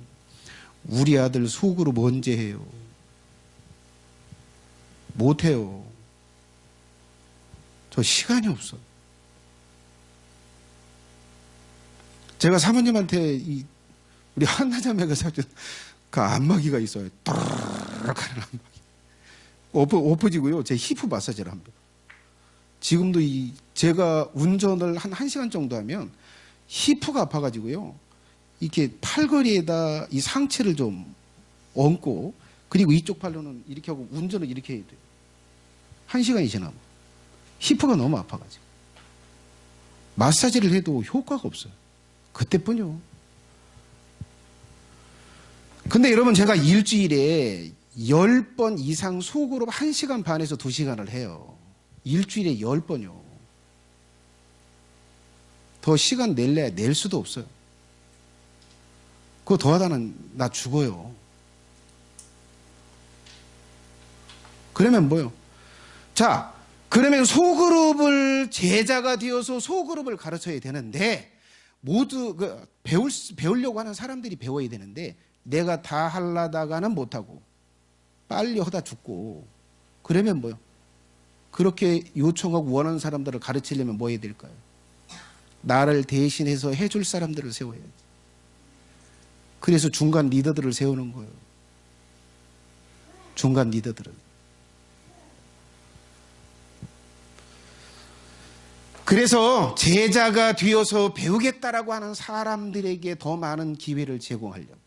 우리 아들 소그룹 언제 해요? 못해요. 저 시간이 없어. 제가 사모님한테 우리 한나자매가 사준 그 안마기가 있어요. 또르륵 하는 안마기. 엎어지고요. 제 히프 마사지를 합니다. 지금도 제가 운전을 한 1시간 정도 하면 히프가 아파가지고요. 이렇게 팔걸이에다 이 상체를 좀 얹고 그리고 이쪽 팔로는 이렇게 하고 운전을 이렇게 해야 돼요. 1시간이 지나면. 히프가 너무 아파가지고. 마사지를 해도 효과가 없어요. 그때뿐이요. 근데 여러분 제가 일주일에 10번 이상 소그룹 1시간 반에서 2시간을 해요. 일주일에 10번요. 더 시간 낼래 낼 수도 없어요. 그거 더 하다는 나 죽어요. 그러면 뭐요? 자, 그러면 소그룹을 제자가 되어서 소그룹을 가르쳐야 되는데 모두 배우려고 하는 사람들이 배워야 되는데 내가 다 하려다가는 못하고 빨리 하다 죽고 그러면 뭐요? 그렇게 요청하고 원하는 사람들을 가르치려면 뭐 해야 될까요? 나를 대신해서 해줄 사람들을 세워야지. 그래서 중간 리더들을 세우는 거예요. 중간 리더들은. 그래서 제자가 되어서 배우겠다라고 하는 사람들에게 더 많은 기회를 제공하려고.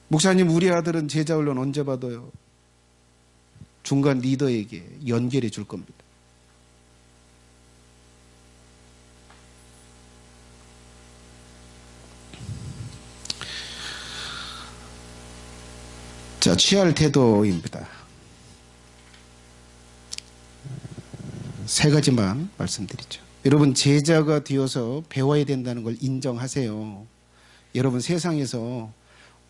목사님, 우리 아들은 제자 훈련 언제 받아요? 중간 리더에게 연결해 줄 겁니다. 자, 취할 태도입니다. 세 가지만 말씀드리죠. 여러분, 제자가 되어서 배워야 된다는 걸 인정하세요. 여러분, 세상에서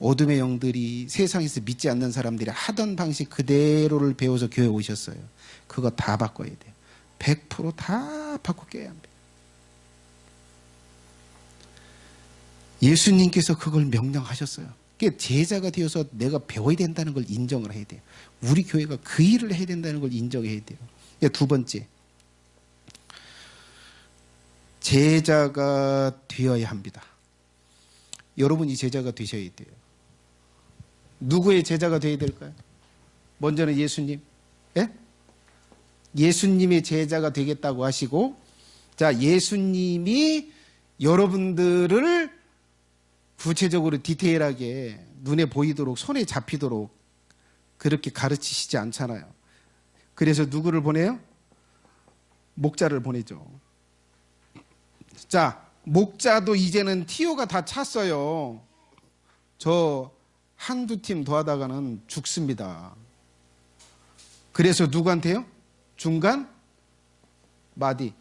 어둠의 영들이 세상에서 믿지 않는 사람들이 하던 방식 그대로를 배워서 교회 오셨어요. 그거 다 바꿔야 돼요. 100%다 바꿔 깨야 합니다. 예수님께서 그걸 명령하셨어요. 그러니까 제자가 되어서 내가 배워야 된다는 걸 인정을 해야 돼요. 우리 교회가 그 일을 해야 된다는 걸 인정해야 돼요. 두 번째, 제자가 되어야 합니다. 여러분이 제자가 되셔야 돼요. 누구의 제자가 되어야 될까요? 먼저는 예수님. 예? 예수님의 제자가 되겠다고 하시고, 자, 예수님이 여러분들을 구체적으로 디테일하게 눈에 보이도록 손에 잡히도록 그렇게 가르치시지 않잖아요. 그래서 누구를 보내요? 목자를 보내죠. 자, 목자도 이제는 티오가 다 찼어요. 저 한두 팀 더 하다가는 죽습니다. 그래서 누구한테요? 중간 마디.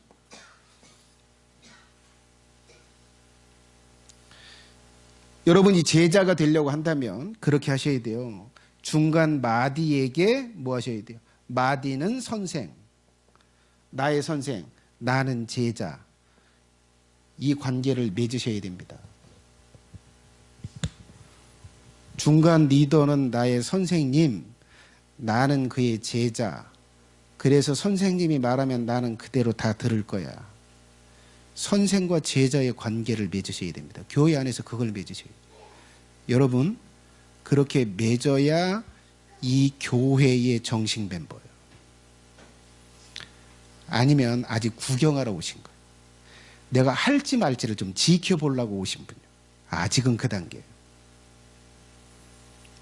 여러분이 제자가 되려고 한다면 그렇게 하셔야 돼요. 중간 마디에게 뭐 하셔야 돼요? 마디는 선생, 나의 선생, 나는 제자. 이 관계를 맺으셔야 됩니다. 중간 리더는 나의 선생님, 나는 그의 제자. 그래서 선생님이 말하면 나는 그대로 다 들을 거야. 선생과 제자의 관계를 맺으셔야 됩니다. 교회 안에서 그걸 맺으셔야 돼요. 여러분, 그렇게 맺어야 이 교회의 정식 멤버예요. 아니면 아직 구경하러 오신 거예요. 내가 할지 말지를 좀 지켜보려고 오신 분이에요. 아직은 그 단계예요.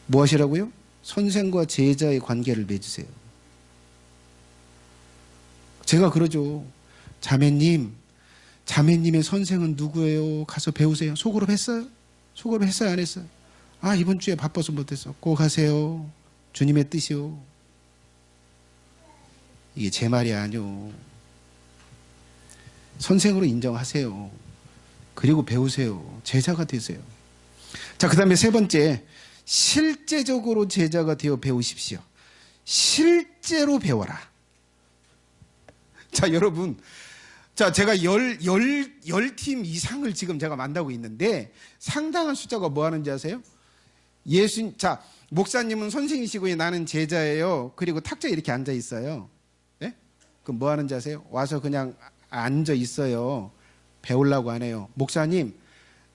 뭐 하시라고요? 선생과 제자의 관계를 맺으세요. 제가 그러죠. 자매님, 자매님의 선생은 누구예요? 가서 배우세요. 소그룹 했어요? 소그룹 했어요? 안 했어요? 아, 이번 주에 바빠서 못했어. 꼭 하세요. 주님의 뜻이요. 이게 제 말이 아니요. 선생으로 인정하세요. 그리고 배우세요. 제자가 되세요. 자, 그 다음에 세 번째, 실제적으로 제자가 되어 배우십시오. 실제로 배워라. 자, 여러분. 자, 제가 10팀 이상을 지금 제가 만나고 있는데 상당한 숫자가 뭐 하는지 아세요? 자, 목사님은 선생이시고 나는 제자예요. 그리고 탁자에 이렇게 앉아 있어요. 예? 그럼 뭐 하는지 아세요? 와서 그냥 앉아 있어요. 배우려고 안 해요. 목사님,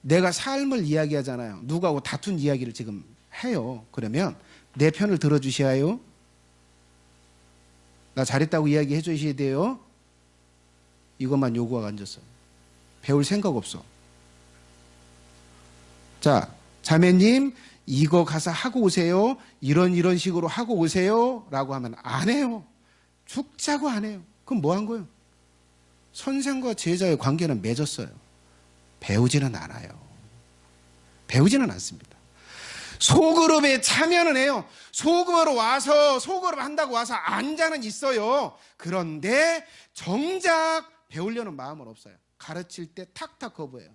내가 삶을 이야기하잖아요. 누구하고 다툰 이야기를 지금 해요. 그러면 내 편을 들어주셔야 해요. 나 잘했다고 이야기해 주셔야 돼요. 이것만 요구하고 앉았어. 배울 생각 없어. 자, 자매님, 이거 가서 하고 오세요. 이런 식으로 하고 오세요. 라고 하면 안 해요. 죽자고 안 해요. 그럼 뭐 한 거예요? 선생과 제자의 관계는 맺었어요. 배우지는 않아요. 배우지는 않습니다. 소그룹에 참여는 해요. 소그룹으로 와서 소그룹 한다고 와서 앉아는 있어요. 그런데 정작 배우려는 마음은 없어요. 가르칠 때 탁탁 거부해요.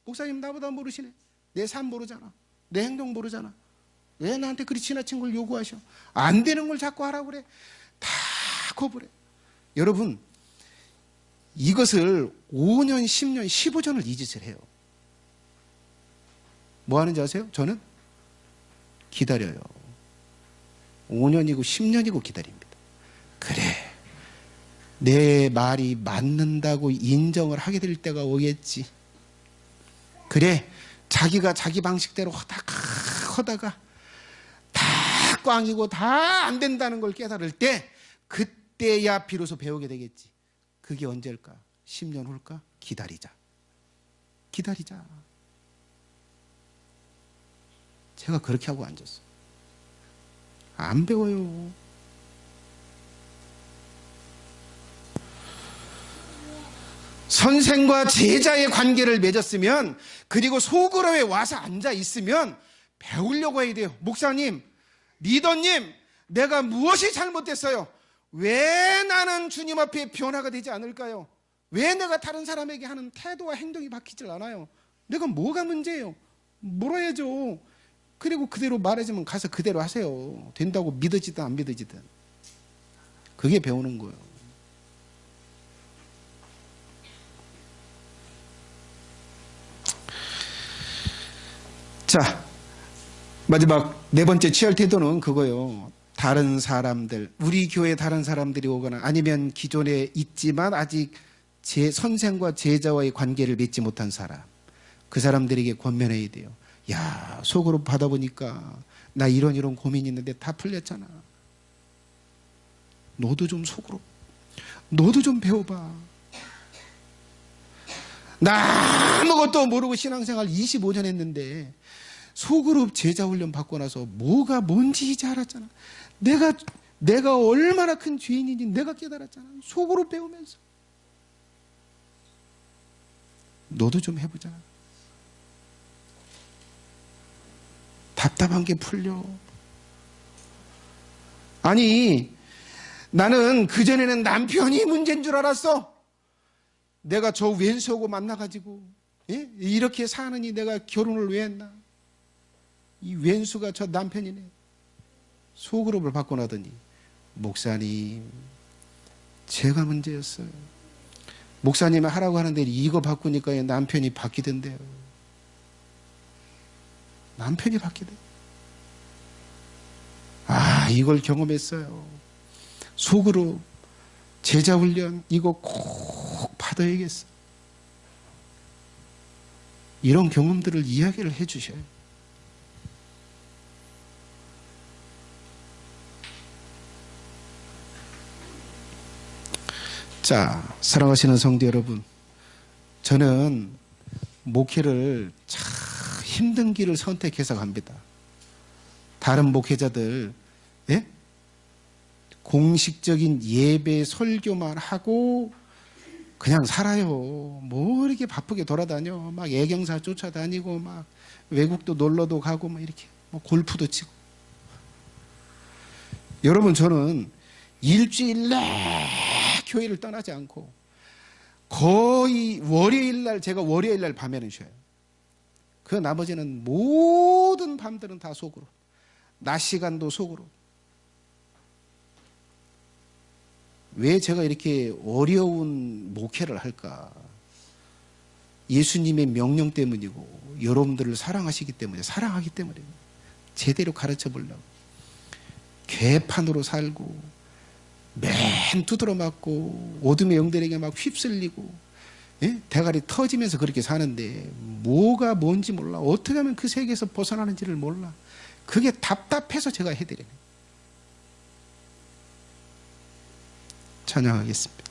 목사님 나보다 모르시네. 내 삶 모르잖아. 내 행동 모르잖아. 왜 나한테 그리 지나친 걸 요구하셔? 안 되는 걸 자꾸 하라고 그래. 다 거부해. 여러분, 이것을 5년, 10년, 15년을 이 짓을 해요. 뭐 하는지 아세요? 저는 기다려요. 5년이고 10년이고 기다립니다. 그래, 내 말이 맞는다고 인정을 하게 될 때가 오겠지. 그래, 자기가 자기 방식대로 하다가 다 꽝이고 다 안 된다는 걸 깨달을 때, 그때야 비로소 배우게 되겠지. 그게 언제일까? 10년 후일까? 기다리자. 기다리자. 제가 그렇게 하고 앉았어요. 안 배워요. 선생과 제자의 관계를 맺었으면, 그리고 소그룹에 와서 앉아 있으면 배우려고 해야 돼요. 목사님, 리더님, 내가 무엇이 잘못됐어요? 왜 나는 주님 앞에 변화가 되지 않을까요? 왜 내가 다른 사람에게 하는 태도와 행동이 바뀌질 않아요? 내가 뭐가 문제예요? 물어야죠. 그리고 그대로 말해주면 가서 그대로 하세요. 된다고 믿어지든 안 믿어지든. 그게 배우는 거예요. 자, 마지막 네 번째 취할 태도는 그거예요. 다른 사람들, 우리 교회 다른 사람들이 오거나 아니면 기존에 있지만 아직 제 선생과 제자와의 관계를 맺지 못한 사람, 그 사람들에게 권면해야 돼요. 야, 속으로 받아보니까 나 이런 고민이 있는데 다 풀렸잖아. 너도 좀 속으로, 너도 좀 배워봐. 나 아무것도 모르고 신앙생활 25년 했는데 소그룹 제자훈련 받고 나서 뭐가 뭔지 이제 알았잖아. 내가 얼마나 큰 죄인인지 내가 깨달았잖아. 속으로 배우면서. 너도 좀 해보자. 답답한 게 풀려. 아니, 나는 그전에는 남편이 문제인 줄 알았어. 내가 저 왼수하고 만나가지고, 예? 이렇게 사느니 내가 결혼을 왜 했나? 이 왼수가 저 남편이네. 소그룹을 받고 나더니, 목사님, 제가 문제였어요. 목사님이 하라고 하는데 이거 바꾸니까 남편이 바뀌던데요. 남편이 바뀌대. 아, 이걸 경험했어요. 소그룹 제자훈련 이거 꼭 받아야겠어. 이런 경험들을 이야기를 해주셔요. 자, 사랑하시는 성도 여러분, 저는 목회를 참 힘든 길을 선택해서 갑니다. 다른 목회자들, 예? 공식적인 예배 설교만 하고 그냥 살아요. 뭐 이렇게 바쁘게 돌아다녀. 막 애경사 쫓아다니고 막 외국도 놀러도 가고 막 이렇게 뭐 골프도 치고. 여러분, 저는 일주일 내 교회를 떠나지 않고 거의 월요일날, 제가 월요일날 밤에는 쉬어요. 그 나머지는 모든 밤들은 다 속으로, 낮 시간도 속으로. 왜 제가 이렇게 어려운 목회를 할까? 예수님의 명령 때문이고 여러분들을 사랑하시기 때문에, 사랑하기 때문에 제대로 가르쳐 보려고. 개판으로 살고 맨 두드러 맞고 어둠의 영들에게 막 휩쓸리고, 예? 대가리 터지면서 그렇게 사는데 뭐가 뭔지 몰라. 어떻게 하면 그 세계에서 벗어나는지를 몰라. 그게 답답해서 제가 해드려요. 찬양하겠습니다.